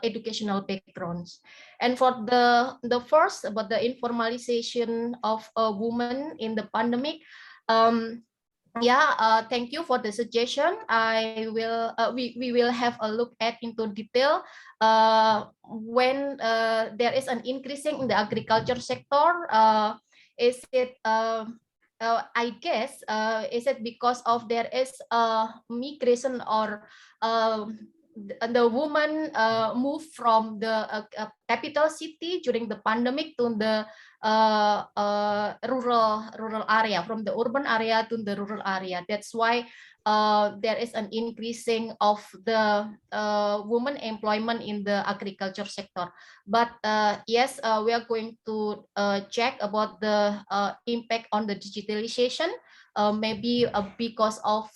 educational backgrounds. And for the first about the informalization of women in the pandemic, thank you for the suggestion. I will we will have a look at into detail when there is an increasing in the agriculture sector. Is it I guess is it because of there is a migration or the woman moved from the capital city during the pandemic to the rural area, from the urban area to the rural area. That's why there is an increasing of the women employment in the agriculture sector. But yes, we are going to check about the impact on the digitalization, maybe because of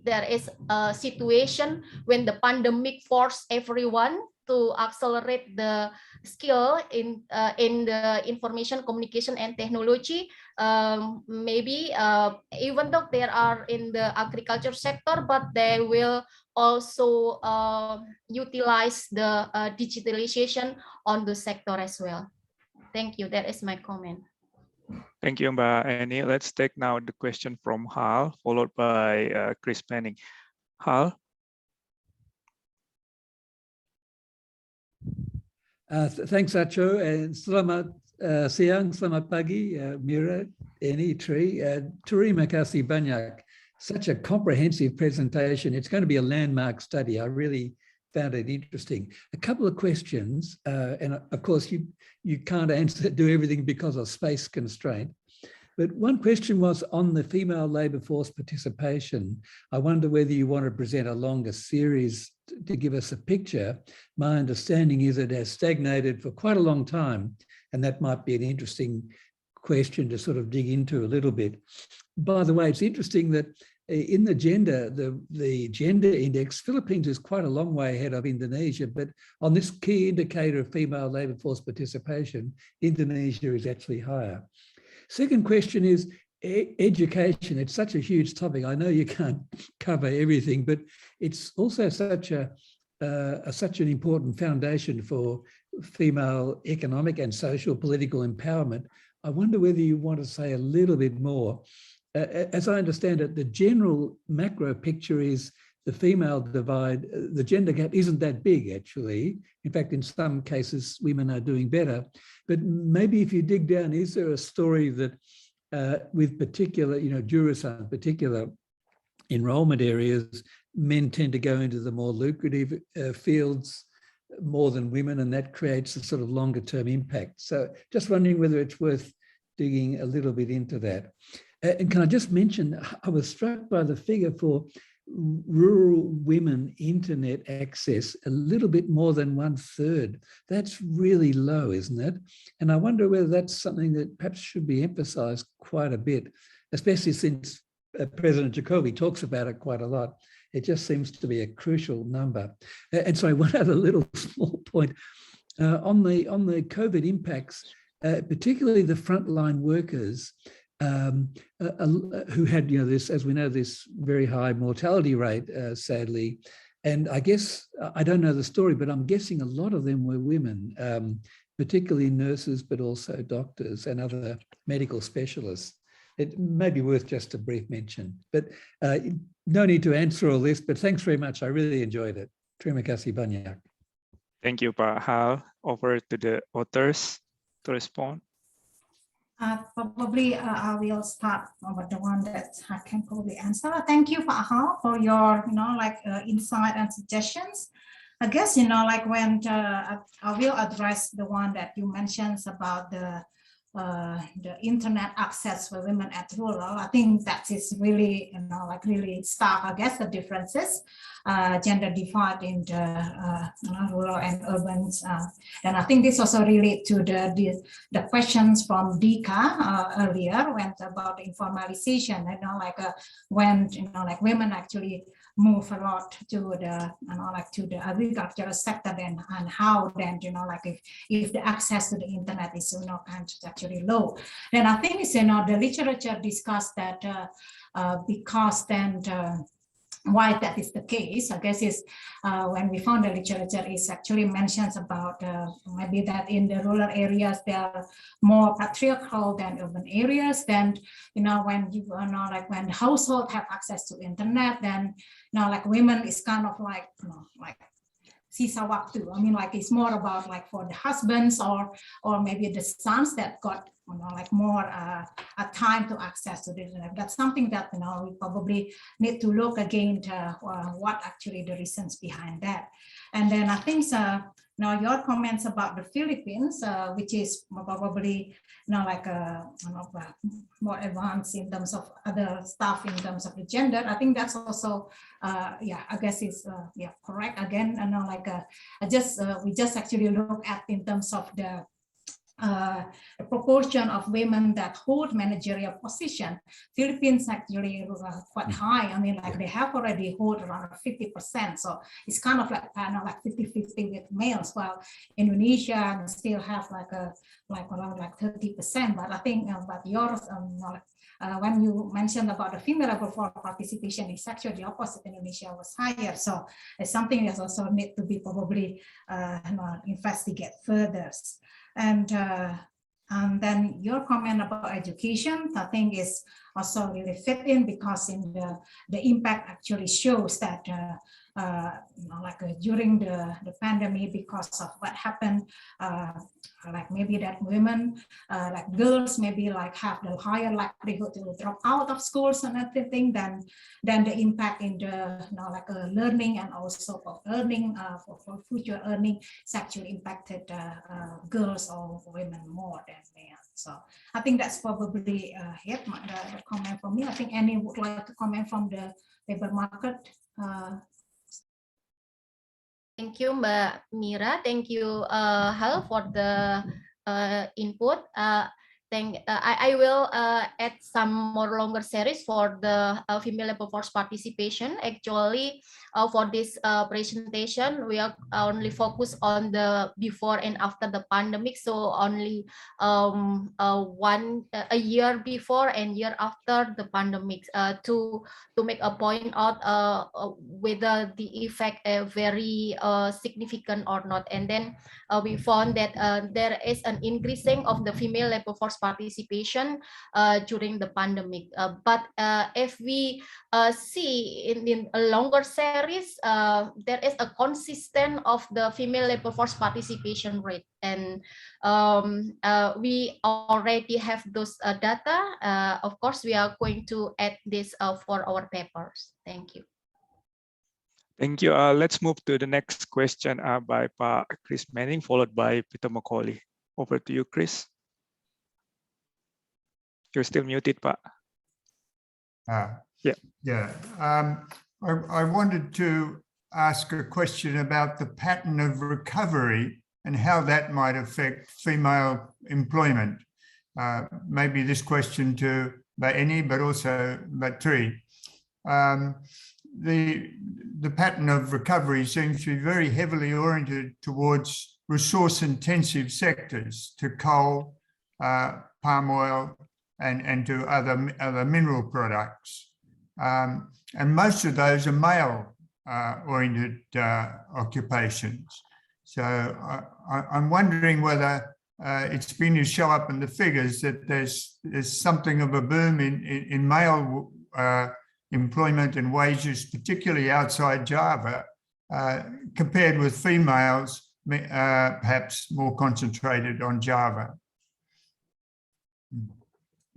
there is a situation when the pandemic forced everyone to accelerate the skill in the information communication and technology. Maybe even though they are in the agriculture sector, but they will also utilize the digitalization on the sector as well. Thank you. That is my comment. Thank you, Mbak Annie. Let's take now the question from Hal, followed by Chris Penning. Hal? Thanks, Acho, and selamat siang, selamat pagi, Mira, Annie, Tri. Terima kasih banyak. Such a comprehensive presentation. It's going to be a landmark study. I really found it interesting. A couple of questions, and of course you can't do everything because of space constraint. But one question was on the female labour force participation. I wonder whether you want to present a longer series to give us a picture. My understanding is it has stagnated for quite a long time, and that might be an interesting question to sort of dig into a little bit. By the way, it's interesting that in the gender index, Philippines is quite a long way ahead of Indonesia, but on this key indicator of female labour force participation, Indonesia is actually higher. Second question is education. It's such a huge topic. I know you can't cover everything, but it's also such an important foundation for female economic and social political empowerment. I wonder whether you want to say a little bit more. As I understand it, the general macro picture is the female divide, the gender gap isn't that big, actually. In fact, in some cases, women are doing better. But maybe if you dig down, is there a story that with particular, Jurusan, particular enrollment areas, men tend to go into the more lucrative fields more than women, and that creates a sort of longer term impact. So just wondering whether it's worth digging a little bit into that. And can I just mention, I was struck by the figure for rural women internet access, a little bit more than 1/3. That's really low, isn't it? And I wonder whether that's something that perhaps should be emphasized quite a bit, especially since President Jokowi talks about it quite a lot. It just seems to be a crucial number. And so one other little small point on the COVID impacts, particularly the frontline workers, who had, this, as we know, this very high mortality rate, sadly. And I guess, I don't know the story, but I'm guessing a lot of them were women, particularly nurses, but also doctors and other medical specialists. It may be worth just a brief mention, but no need to answer all this, but thanks very much. I really enjoyed it. Terima kasih banyak. Thank you, Pak Hal. Over to the authors to respond. Probably I will start with the one that I can probably answer. Thank you, Pak Hal, for your, insight and suggestions. I guess, when I will address the one that you mentioned about the internet access for women at rural. I think that is really, really stark, I guess, the differences. gender divide in the rural and urban. And I think this also relates to the questions from Dika earlier, when about informalization, when like women actually move a lot to the to the agricultural sector, then and how then like if the access to the internet is actually low, then I think it's the literature discussed that because then why that is the case, I guess, is when we found the literature is actually mentions about maybe that in the rural areas they are more patriarchal than urban areas. Then when you like when households have access to internet, then like women is kind of like like sisa waktu. I mean, like it's more about like for the husbands or maybe the sons that got like more a time to access to the internet. That's something that we probably need to look again to what actually the reasons behind that. And then I think now your comments about the Philippines, which is probably like more advanced in terms of other stuff in terms of the gender. I think that's also yeah, I guess is yeah, correct again. Like we just actually look at in terms of the proportion of women that hold managerial position. Philippines actually quite high. I mean, like they have already hold around 50%. So it's kind of like 50-50 with males, while Indonesia still have like around like 30%. But I think but yours when you mentioned about the female level for participation, it's actually the opposite. Indonesia was higher. So it's something that also need to be probably investigate further. And then your comment about education, I think is also really fit in, because in the impact actually shows that during the pandemic, because of what happened, like maybe that women, like girls, maybe like have the higher likelihood to drop out of schools and everything, then the impact in the learning and also for earning for future earning is actually impacted girls or women more than men. So I think that's probably the comment from me. I think Annie would like to comment from the labor market. Thank you, Mbak Mira. Thank you, Hal, for the input. I will add some more longer series for the female labor force participation. Actually, for this presentation, we are only focused on the before and after the pandemic. So only a year before and year after the pandemic to make a point out whether the effect very significant or not. And then we found that there is an increasing of the female labor force participation during the pandemic. But if we see in a longer series, there is a consistent of the female labor force participation rate. And we already have those data. Of course, we are going to add this for our papers. Thank you. Thank you. Let's move to the next question by Chris Manning, followed by Peter Macaulay. Over to you, Chris. You're still muted, Pak. Yeah. I wanted to ask a question about the pattern of recovery and how that might affect female employment. Maybe this question to Eni, but also Tri. The pattern of recovery seems to be very heavily oriented towards resource-intensive sectors, to coal, palm oil, and to other mineral products. And most of those are male-oriented occupations. So I'm wondering whether it's been to show up in the figures that there's something of a boom in male employment and wages, particularly outside Java, compared with females, perhaps more concentrated on Java.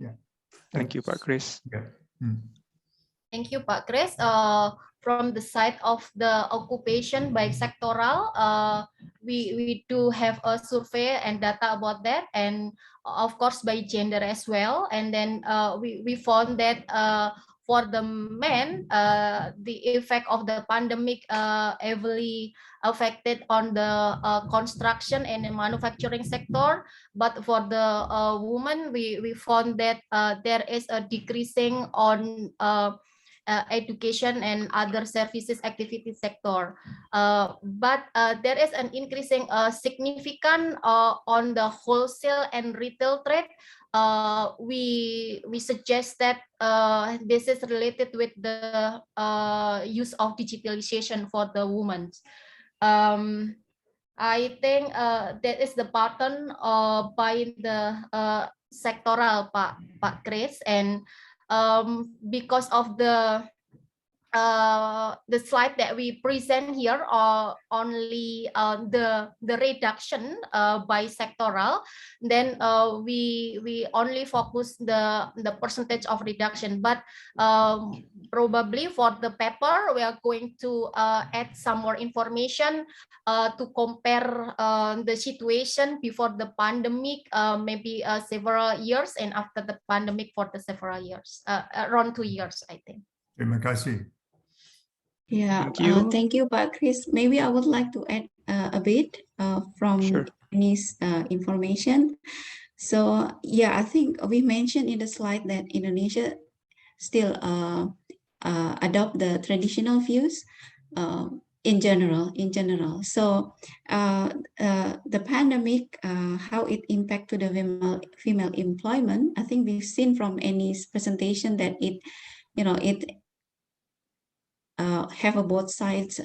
Yeah. Thank you, Pak Chris. Yeah. Thank you, Pak Chris. From the side of the occupation by sectoral, we do have a survey and data about that, and of course by gender as well. And then we found that for the men, the effect of the pandemic heavily affected on the construction and manufacturing sector. But for the women, we found that there is a decreasing on education and other services activity sector. But there is an increasing significant on the wholesale and retail trade. We suggest that this is related with the use of digitalization for the women. I think that is the pattern by the sectoral, Pak Chris, and because of the slide that we present here are only the reduction by sectoral, then we only focus the percentage of reduction, but probably for the paper we are going to add some more information to compare the situation before the pandemic, maybe several years, and after the pandemic for the several years, around 2 years, I think. Terima kasih. Yeah, Thank you. thank you, Pak Chris. Maybe I would like to add a bit from Sure. this information. So yeah, I think we mentioned in the slide that Indonesia still adopt the traditional views in general. So the pandemic, how it impact to the female employment, I think we've seen from Annie's presentation that it have a both sides,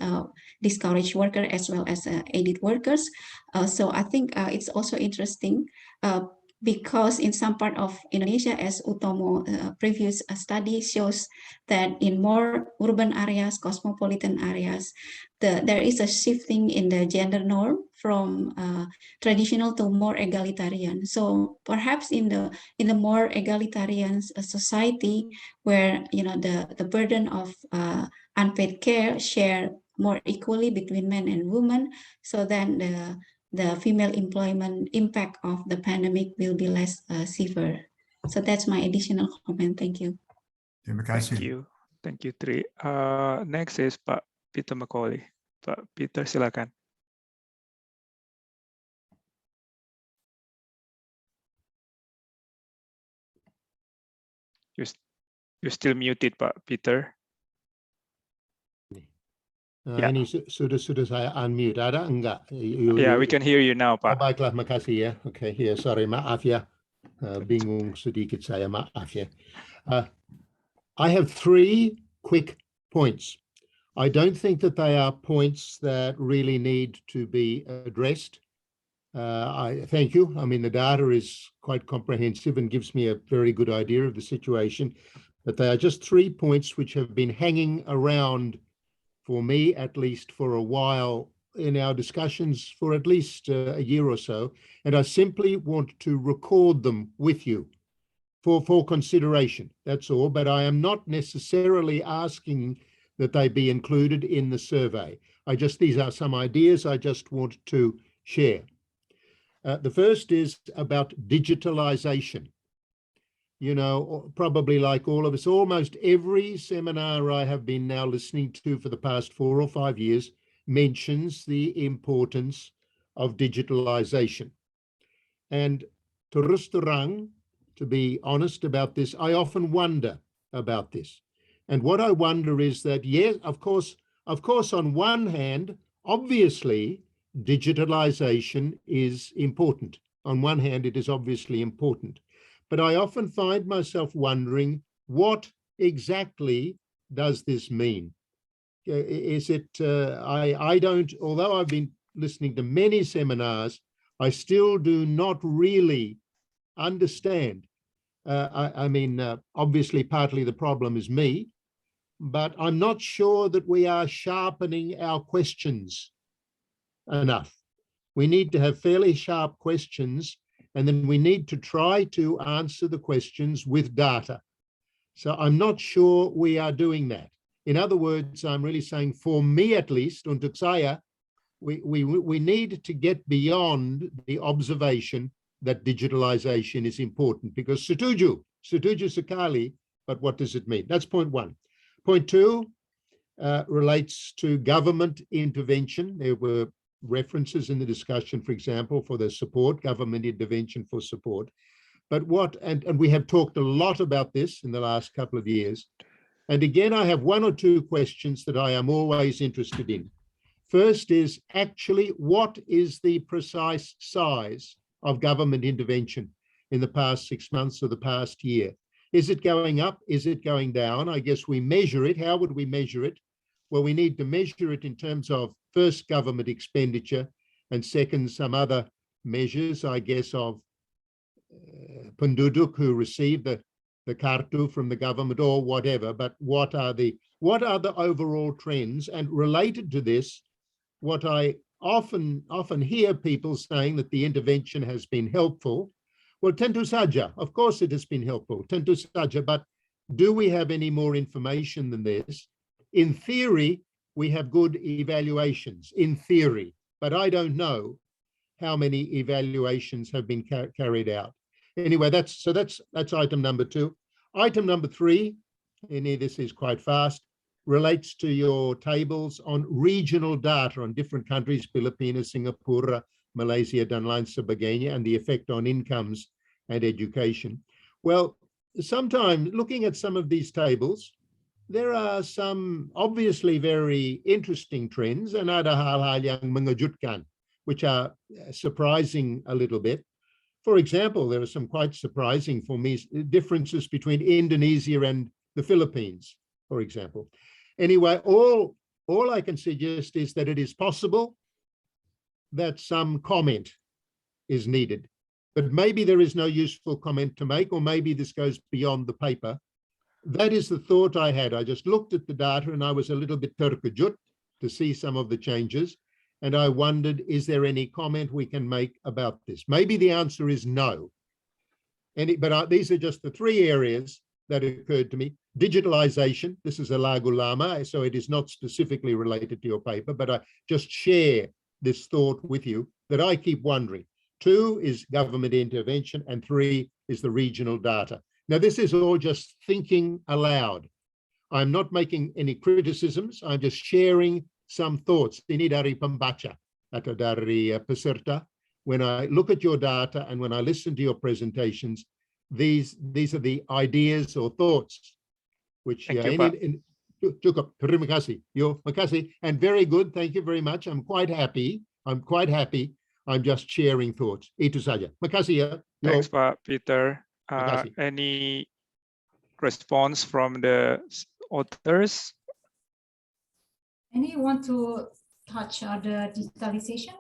discourage worker as well as aided workers. So I think it's also interesting because in some part of Indonesia, as Utomo previous study shows that in more urban areas, cosmopolitan areas, there is a shifting in the gender norm from traditional to more egalitarian. So perhaps in the more egalitarian society, where the burden of unpaid care share more equally between men and women, so then the female employment impact of the pandemic will be less severe. So that's my additional comment. Thank you. Terima kasih. Thank you, Tri. Next is Pak Peter Macaulay. Pak Peter, silakan. You're still muted, Pak Peter. Ya. Ini sudah saya unmute, ada enggak? Yeah, we can hear you now, Oh, Pak. baiklah, makasih ya. Okay, yeah, sorry, maaf ya. Bingung sedikit saya, maaf ya. I have 3 quick points. I don't think that they are points that really need to be addressed. I thank you. I mean, the data is quite comprehensive and gives me a very good idea of the situation, but they are just 3 points which have been hanging around for me, at least for a while, in our discussions for at least a year or so, and I simply want to record them with you for consideration. That's all, but I am not necessarily asking that they be included in the survey. These are some ideas I just want to share. The first is about digitalisation. Probably like all of us, almost every seminar I have been now listening to for the past 4 or 5 years mentions the importance of digitalisation. And terus terang, to be honest about this, I often wonder about this. And what I wonder is that, yes, of course, on one hand, obviously, digitalisation is important. On one hand, it is obviously important. But I often find myself wondering, what exactly does this mean? Is it, I don't, although I've been listening to many seminars, I still do not really understand. I mean, obviously, partly the problem is me, but I'm not sure that we are sharpening our questions enough. We need to have fairly sharp questions, and then we need to try to answer the questions with data. So I'm not sure we are doing that. In other words, I'm really saying, for me at least, untuk saya, we need to get beyond the observation that digitalisation is important, because setuju sekali but what does it mean? That's point one. Point two relates to government intervention. There were references in the discussion, for example, for the support, government intervention for support. But what, and we have talked a lot about this in the last couple of years. And again, I have one or two questions that I am always interested in. First is actually, what is the precise size of government intervention in the past 6 months or the past year? Is it going up? Is it going down? I guess we measure it. How would we measure it? Well, we need to measure it in terms of first government expenditure and second some other measures, I guess, of penduduk who receive the kartu from the government or whatever. But what are the overall trends? And related to this, what I often hear people saying that the intervention has been helpful. Well, tentu saja, of course it has been helpful, tentu saja, but do we have any more information than this? In theory, we have good evaluations, in theory, but I don't know how many evaluations have been carried out. Anyway, that's item number two. Item number three, and this is quite fast, relates to your tables on regional data on different countries, Philippines, Singapore, Malaysia, dan lain sebagainya, and the effect on incomes and education. Well, sometimes looking at some of these tables, there are some obviously very interesting trends and ada hal-hal yang mengejutkan, which are surprising a little bit. For example, there are some quite surprising for me differences between Indonesia and the Philippines, for example. Anyway, all I can suggest is that it is possible that some comment is needed, but maybe there is no useful comment to make, or maybe this goes beyond the paper. That is the thought I had. I just looked at the data and I was a little bit terkejut to see some of the changes. And I wondered, is there any comment we can make about this? Maybe the answer is no. But these are just the three areas that occurred to me. Digitalisation, this is a lagu lama, so it is not specifically related to your paper, but I just share this thought with you that I keep wondering. 2 is government intervention, and 3 is the regional data. Now, this is all just thinking aloud. I'm not making any criticisms. I'm just sharing some thoughts. Ini dari pembaca atau dari peserta. When I look at your data and when I listen to your presentations, these are the ideas or thoughts which cukup. Terima kasih. Makasih. And very good. Thank you very much. I'm quite happy. I'm just sharing thoughts. Itu saja. Makasih ya. Thanks, Pak Peter. Any response from the authors? Any want to touch on the digitalization?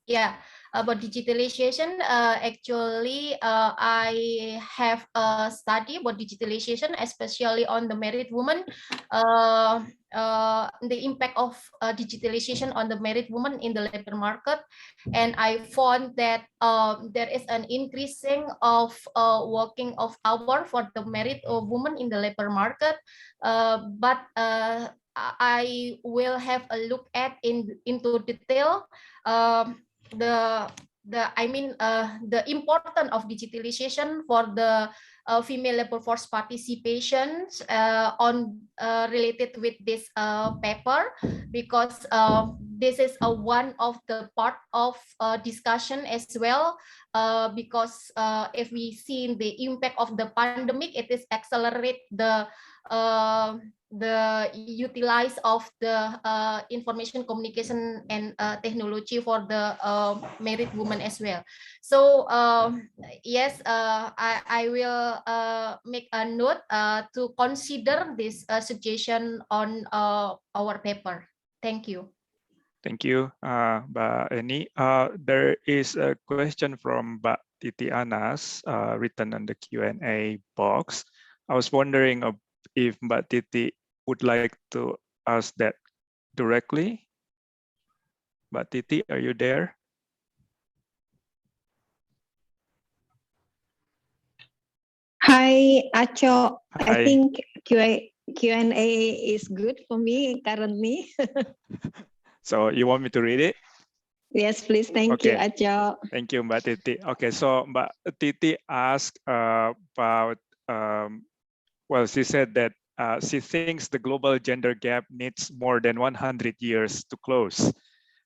Yeah, about digitalization, actually, I have a study about digitalization, especially on the married woman, the impact of digitalization on the married woman in the labor market. And I found that there is an increasing of working of hour for the married woman in the labor market, but I will have a look at into detail the importance of digitalization for the female labor force participation related with this paper, because this is one of the part of discussion as well, because if we see the impact of the pandemic, it is accelerate the utilize of the information communication and technology for the married women as well. So yes, I will make a note to consider this suggestion on our paper. Thank you. Thank you, Mbak Eni. There is a question from Mbak Titi Anas written on the Q&A box. I was wondering if Mbak Titi would like to ask that directly. Mbak Titi, are you there? Hi, Acho. Hi. I think Q&A is good for me currently. So you want me to read it? Yes, please. Thank you, Acho. Thank you, Mbak Titi. Okay, so Mbak Titi asked about Well, she said that she thinks the global gender gap needs more than 100 years to close.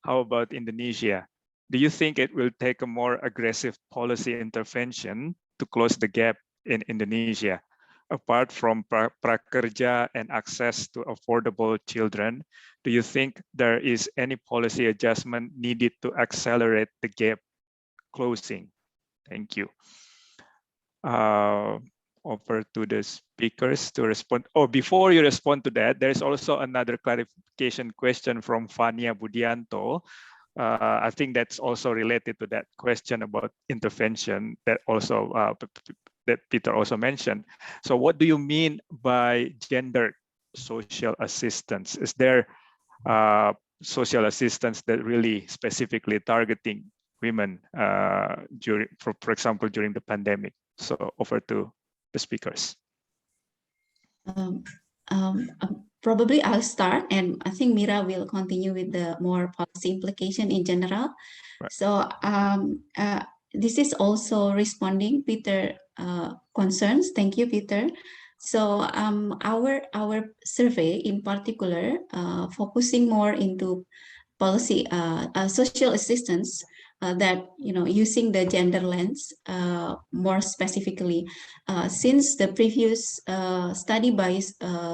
How about Indonesia? Do you think it will take a more aggressive policy intervention to close the gap in Indonesia? Apart from prakerja and access to affordable children, do you think there is any policy adjustment needed to accelerate the gap closing? Thank you. Over to the speakers to respond. Oh, before you respond to that, there's also another clarification question from Fania Budianto. I think that's also related to that question about intervention that also that Peter also mentioned. So what do you mean by gender social assistance? Is there social assistance that really specifically targeting women during, for example, during the pandemic? So over to the speakers. Probably I'll start, and I think Mira will continue with the more policy implication in general. Right. So this is also responding Peter concerns. Thank you, Peter. So our survey in particular focusing more into policy social assistance that using the gender lens more specifically, since the previous study by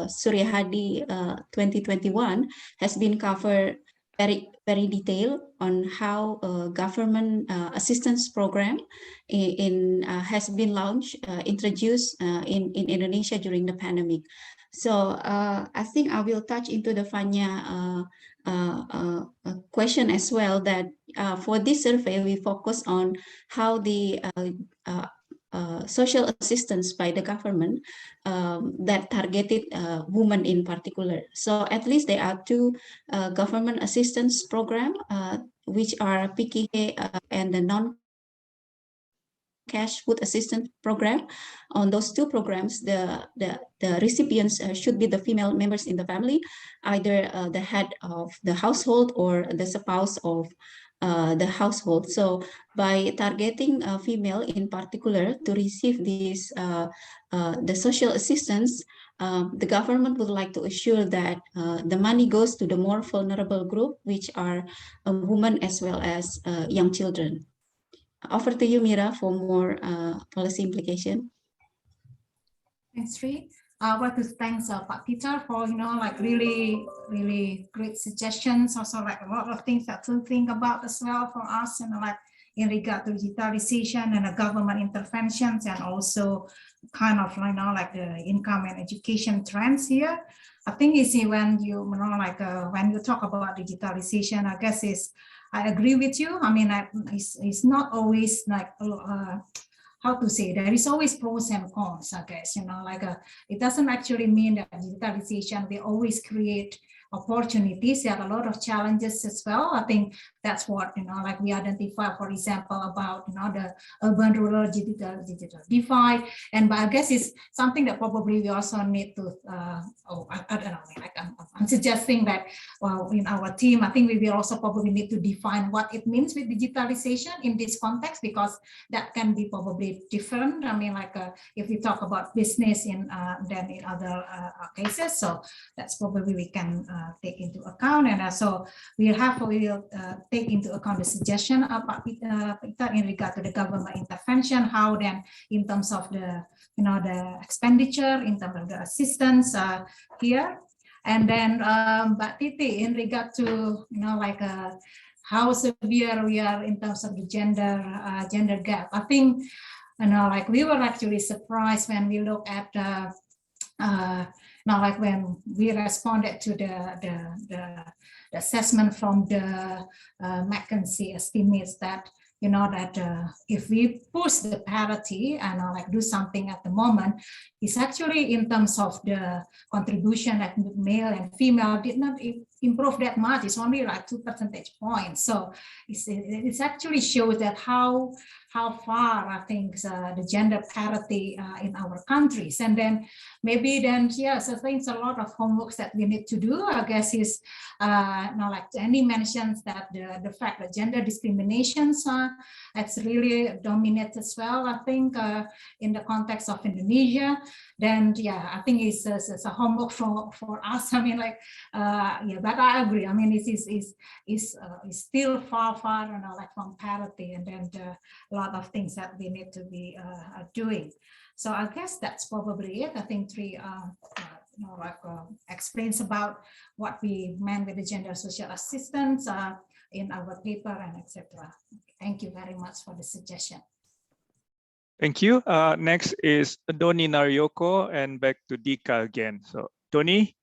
Surya Hadi 2021 has been covered very detailed on how government assistance program has been launched, introduced in Indonesia during the pandemic. So I think I will touch into the Fanya question as well, that for this survey, we focus on how the social assistance by the government that targeted women in particular. So at least there are two government assistance program, which are PKK and the non-cash food assistance program. On those two programs, the recipients should be the female members in the family, either the head of the household or the spouse of the household. So by targeting a female in particular to receive this the social assistance, the government would like to assure that the money goes to the more vulnerable group, which are women as well as young children. Over to you, Mira, for more policy implication. Thanks, Sri. I want to thank Pak Peter for really great suggestions. Also, like a lot of things that to think about as well for us, like in regard to digitalization and the government interventions, and also kind of like the income and education trends here. I think you see when you when you talk about digitalization, I guess I agree with you. I mean, it's not always like how to say, there is always pros and cons, I guess, it doesn't actually mean that digitalization will always create opportunities. There are a lot of challenges as well. I think that's what, like we identify, for example, about, the urban-rural digital divide. And but I guess it's something that probably we also need to, I don't know, I'm suggesting that, well, in our team, I think we will also probably need to define what it means with digitalization in this context, because that can be probably different. I mean, if we talk about business than in other cases. So that's probably we can take into account, and so we will take into account the suggestion about Peter in regard to the government intervention, how then in terms of the the expenditure, in terms of the assistance here, and then but Titi in regard to how severe we are in terms of the gender gap. I think like we were actually surprised when we look at now, like when we responded to the assessment from the McKinsey estimates that if we push the parity and like do something at the moment, it's actually in terms of the contribution that male and female did not improve that much. It's only like 2 percentage points. So it actually shows that how far I think the gender parity in our countries. And then maybe then yes, I think it's a lot of homework that we need to do. I guess is like Annie mentions that the fact that gender discriminations that's really dominant as well. I think in the context of Indonesia, then yeah, I think it's a homework for us. I mean, like, yeah, but I agree. I mean, it's still far, like from parity, and then a lot of things that we need to be doing. So I guess that's probably it. I think Tri explains about what we meant with the gender social assistance in our paper and etc. Thank you very much for the suggestion. Thank you. Next is Doni Naryoko, and back to Dika again. So Doni.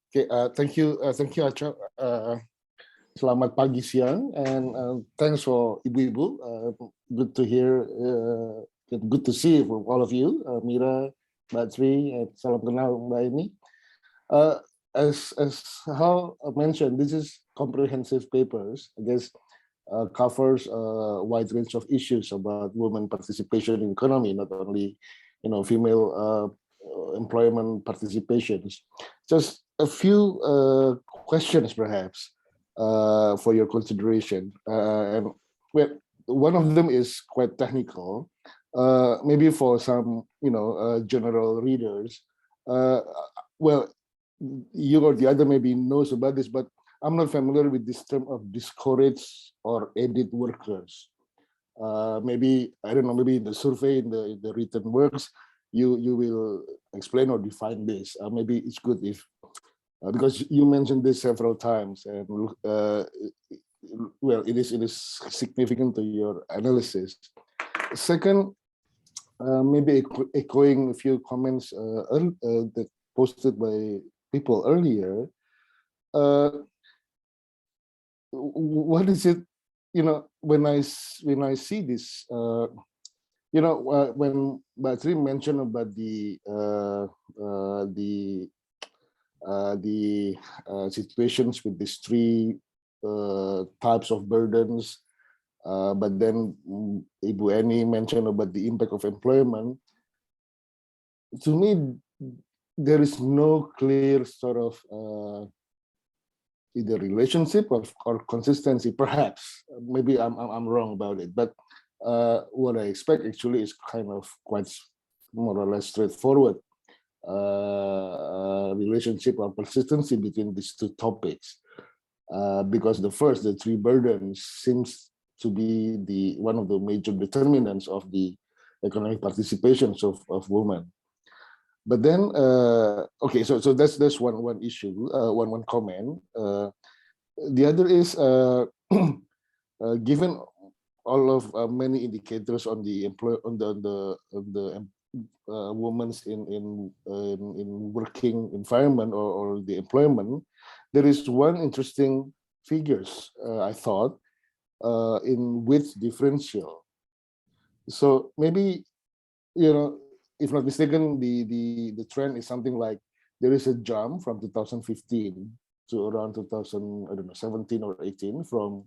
Okay, thank you, Acha. Selamat pagi, siang, and thanks for Ibu-Ibu. Good to hear, good to see from all of you, Mira, Mbak Tri, and salam kenal Mbak Eni. As how mentioned, this is comprehensive papers. I guess covers a wide range of issues about women participation in economy, not only female employment participations. Just a few questions, perhaps, for your consideration. And well, one of them is quite technical. Maybe for some, general readers. Well, you or the other maybe knows about this, but I'm not familiar with this term of discouraged or aided workers. Maybe, I don't know, maybe in the survey, in the written works, you will explain or define this. Maybe it's good if, because you mentioned this several times, and well, it is significant to your analysis. Second, maybe echoing a few comments that posted by people earlier. What is it? When I see this, when Mbak Tri mentioned about the situations with these three types of burdens, but then Ibu Eni mentioned about the impact of employment. To me, there is no clear sort of either relationship or consistency. Perhaps, maybe I'm wrong about it, but what I expect actually is kind of quite more or less straightforward relationship or consistency between these two topics, because the three burdens seems to be one of the major determinants of the economic participations of women. But then, okay, so that's one issue, one comment. The other is given all of many indicators on the women's in working environment or the employment, there is one interesting figures I thought in wage differential. So maybe, if not mistaken, the trend is something like there is a jump from 2015 to around 2017 or 18, from,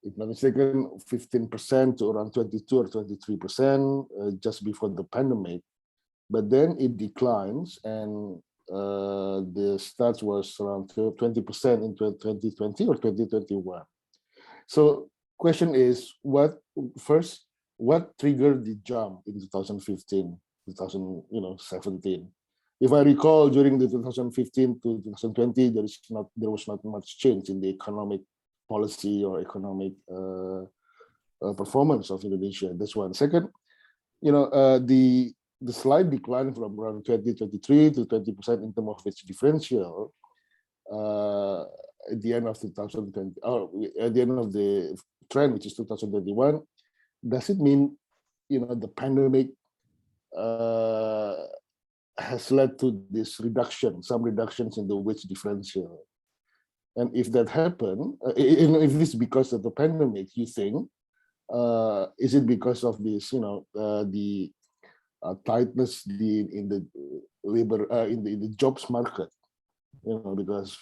if not mistaken, 15% to around 22 or 23% just before the pandemic. But then it declines, and the stats was around 20% in 2020 or 2021. So question is, what triggered the jump in 2015, 2017? If I recall, during the 2015 to 2020, there was not much change in the economic policy or economic performance of Indonesia. That's one. Second, the slight decline from around 2023 to 20% in terms of wage differential at the end of 2020, or at the end of the trend, which is 2021. Does it mean, the pandemic has led to this some reductions in the wage differential? And if that happened, if it's because of the pandemic, you think, is it because of this, the tightness in the labor, in the jobs market? Because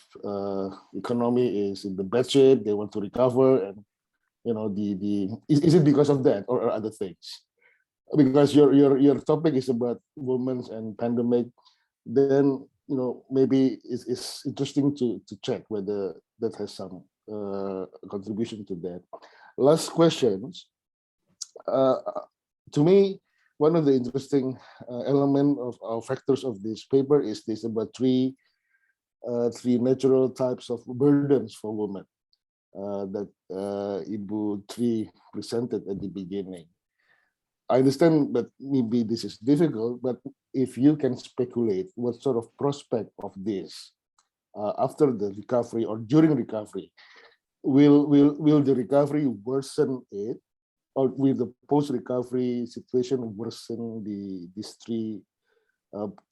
economy is in the bad shape, they want to recover, and is it because of that or other things? Because your topic is about women and pandemic, then maybe it's interesting to check whether that has some contribution to that. last questions. To me, one of the interesting element of factors of this paper is this about three natural types of burdens for women that Ibu Tri presented at the beginning. I understand that maybe this is difficult, but if you can speculate what sort of prospect of this after the recovery or during recovery, will the recovery worsen it, or will the post-recovery situation worsen these three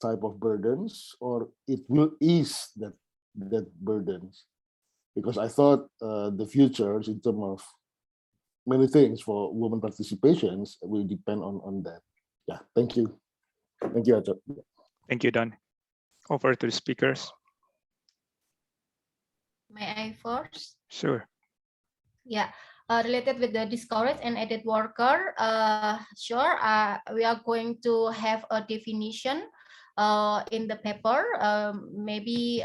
type of burdens, or it will ease that burdens? Because I thought the futures in terms of many things for women participations will depend on that. Yeah, thank you. Thank you, Acho. Thank you, Don. Over to the speakers. May I first? Sure. Yeah, related with the discouraged and added worker, sure, we are going to have a definition in the paper. Maybe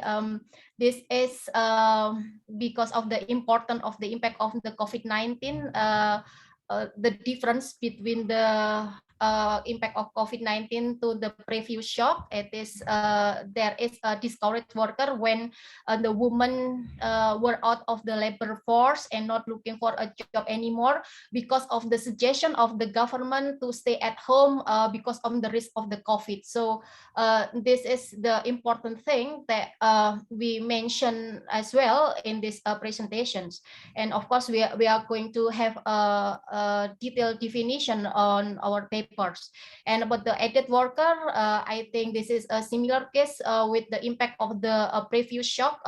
this is because of the importance of the impact of the COVID-19, the difference between the impact of COVID-19 to the previous shock. It is there is a discouraged worker when the women were out of the labor force and not looking for a job anymore because of the suggestion of the government to stay at home because of the risk of the COVID. So this is the important thing that we mentioned as well in these presentations. And of course, we are going to have a detailed definition on our papers. And about the added worker, I think this is a similar case with the impact of the previous shock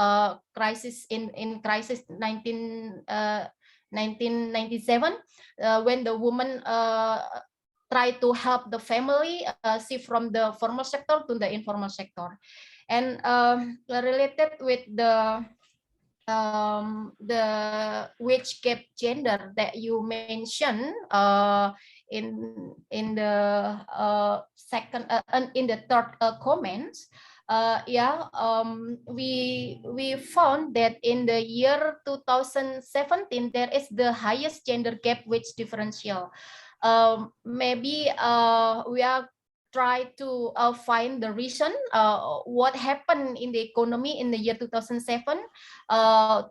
crisis in crisis 1997, when the woman try to help the family shift from the formal sector to the informal sector. And related with the wage gap gender that you mentioned in the second in the third comment, we found that in the year 2017 there is the highest gender gap wage differential. Maybe we are try to find the reason what happened in the economy in the year 2007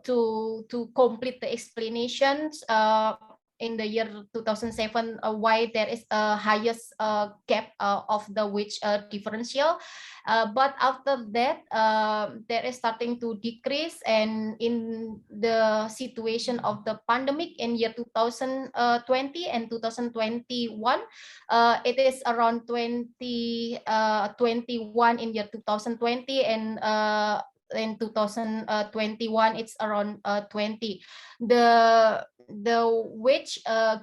to complete the explanations in the year 2007 why there is a highest gap of the wage differential, but after that there is starting to decrease, and in the situation of the pandemic in year 2020 and 2021 it is around 21 in year 2020, and in 2021 it's around 20. The wage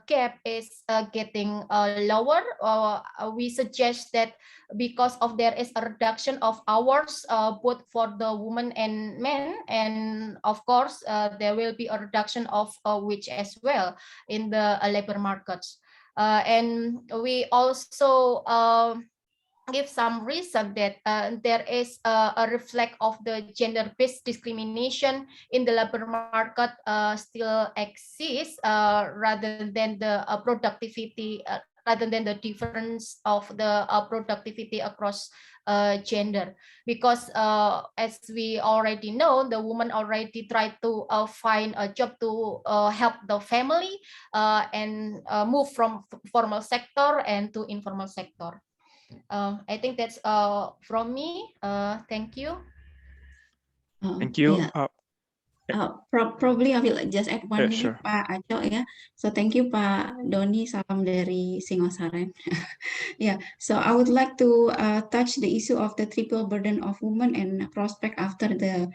gap is getting lower. We suggest that because of there is a reduction of hours both for the women and men, and of course there will be a reduction of wage as well in the labor markets. And we also give some reason that there is a reflect of the gender-based discrimination in the labor market still exists rather than the productivity, rather than the difference of the productivity across gender. Because as we already know, the woman already tried to find a job to help the family and move from formal sector and to informal sector. I think that's from me. Thank you. Thank you. Yeah. Probably I will just add one minute, sure. Pak Aco, ya. So thank you, Pak Doni. Salam dari Singosaren. Yeah. So I would like to touch the issue of the triple burden of women and prospect after the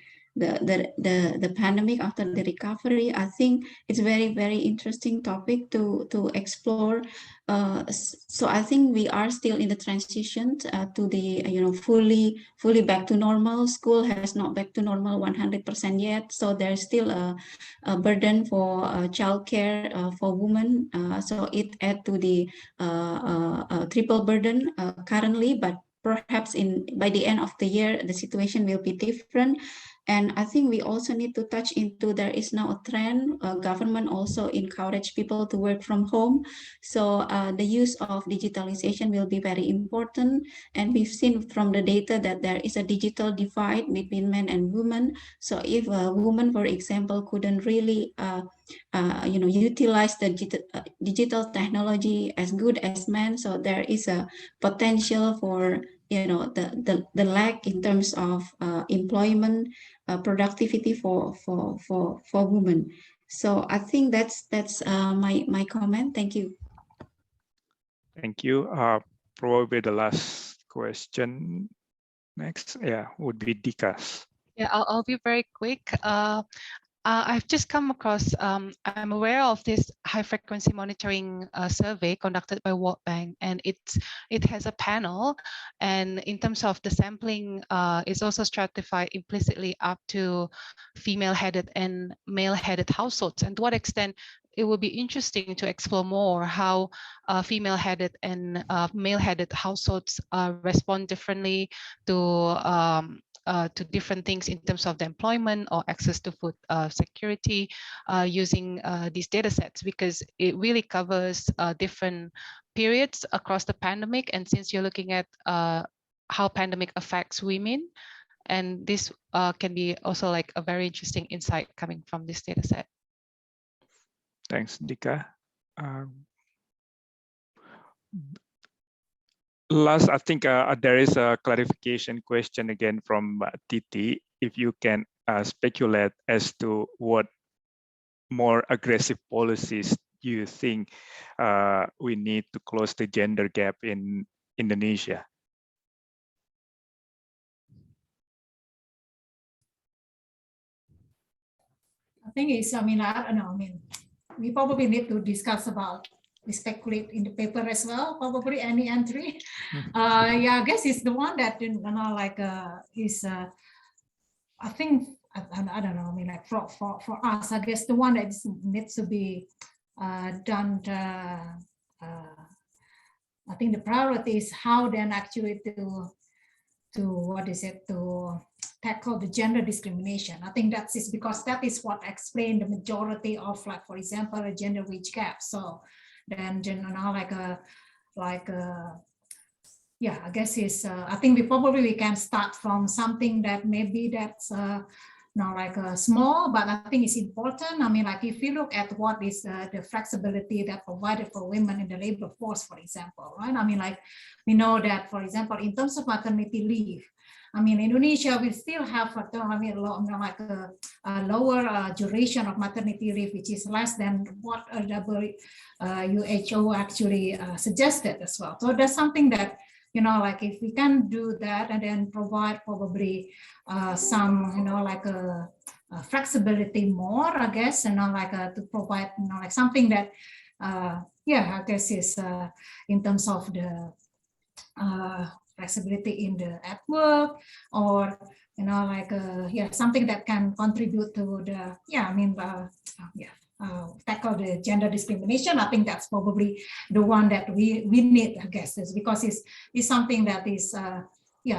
pandemic, after the recovery. I think it's very interesting topic to explore. So I think we are still in the transition to the fully back to normal. School has not back to normal 100% yet, so there's still a burden for childcare for women. So it add to the triple burden currently, but perhaps by the end of the year the situation will be different. And I think we also need to touch into, there is now a trend, government also encourage people to work from home. So the use of digitalization will be very important. And we've seen from the data that there is a digital divide between men and women. So if a woman, for example, couldn't really utilize the digital technology as good as men, so there is a potential for the lack in terms of employment productivity for women. So I think that's my comment. Thank you. Thank you. Probably the last question next, would be Dika's. Yeah, I'll be very quick. I've just come across, I'm aware of this high frequency monitoring survey conducted by World Bank, and it has a panel, and in terms of the sampling, it's also stratified implicitly up to female-headed and male-headed households. And to what extent it will be interesting to explore more how female-headed and male-headed households respond differently to different things in terms of the employment or access to food security using these data sets, because it really covers different periods across the pandemic. And since you're looking at how pandemic affects women, and this can be also like a very interesting insight coming from this data set. Thanks, Dika. Last, I think there is a clarification question again from Titi. If you can speculate as to what more aggressive policies you think we need to close the gender gap in Indonesia. I think it's, I don't know, we probably need to discuss about, we speculate in the paper as well, probably any entry. I guess it's the one that, is, I think, I don't know, like for us, I guess the one that needs to be done, I think the priority is how then actually to tackle the gender discrimination. I think that's is because that is what explains the majority of, like, for example, a gender wage gap. So then, I guess is, I think we can start from something that maybe that's small, but I think it's important. If you look at what is the flexibility that provided for women in the labor force, for example, right? We know that, for example, in terms of maternity leave, Indonesia, we still have a lower duration of maternity leave, which is less than what WHO actually suggested as well. So that's something that, if we can do that and then provide probably some, flexibility more, I guess, to provide, something that, I guess is in terms of the flexibility in the at work, or something that can contribute to the tackle the gender discrimination. I think that's probably the one that we need, I guess, is because it's something that is I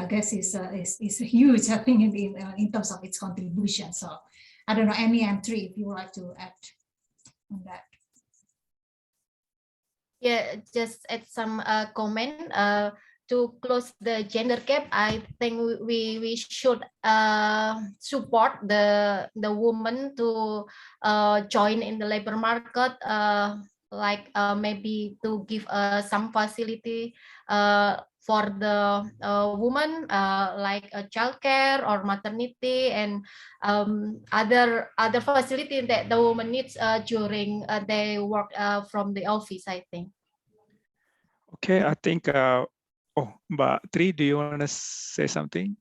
guess is huge, I think, in terms of its contribution. So I don't know, any entry if you would like to add on that. Yeah, just add some comment. To close the gender gap, I think we should support the women to join in the labor market, maybe to give some facility for the woman, like childcare or maternity and other facility that the woman needs during they work from the office, I think. Okay, I think. Mbak Tri, do you want to say something?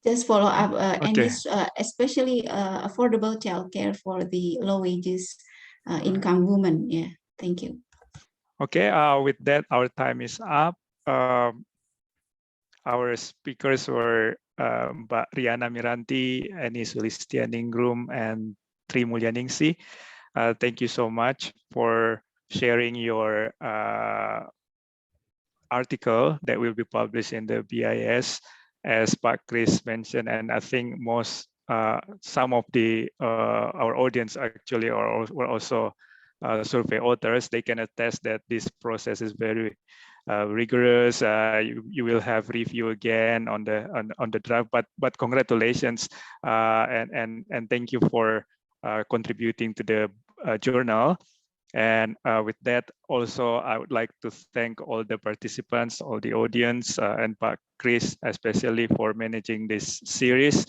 Just follow up, okay. And this, especially affordable childcare for the low wages income women. Yeah, thank you. Okay, with that, our time is up. Our speakers were Mbak Riyana Miranti, Sulistyaningrum, and Tri Mulyaningsih. Thank you so much for sharing your article that will be published in the BIS, as Pak Chris mentioned, and I think most some of the our audience actually were also survey authors. They can attest that this process is very rigorous. You will have review again on the draft, but congratulations and thank you for contributing to the journal. And with that, also, I would like to thank all the participants, all the audience, and Pak Chris, especially for managing this series.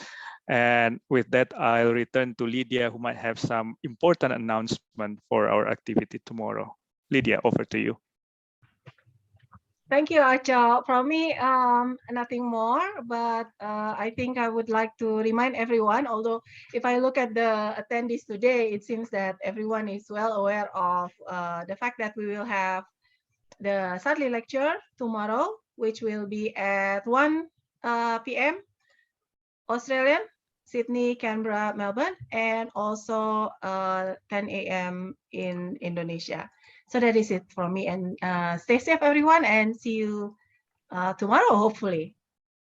And with that, I'll return to Lydia, who might have some important announcement for our activity tomorrow. Lydia, over to you. Thank you, Acha. From me, nothing more, but I think I would like to remind everyone, although if I look at the attendees today, it seems that everyone is well aware of the fact that we will have the Sadly lecture tomorrow, which will be at 1 p.m. Australian, Sydney, Canberra, Melbourne, and also 10 a.m. in Indonesia. So that is it from me, and stay safe everyone, and see you tomorrow, hopefully.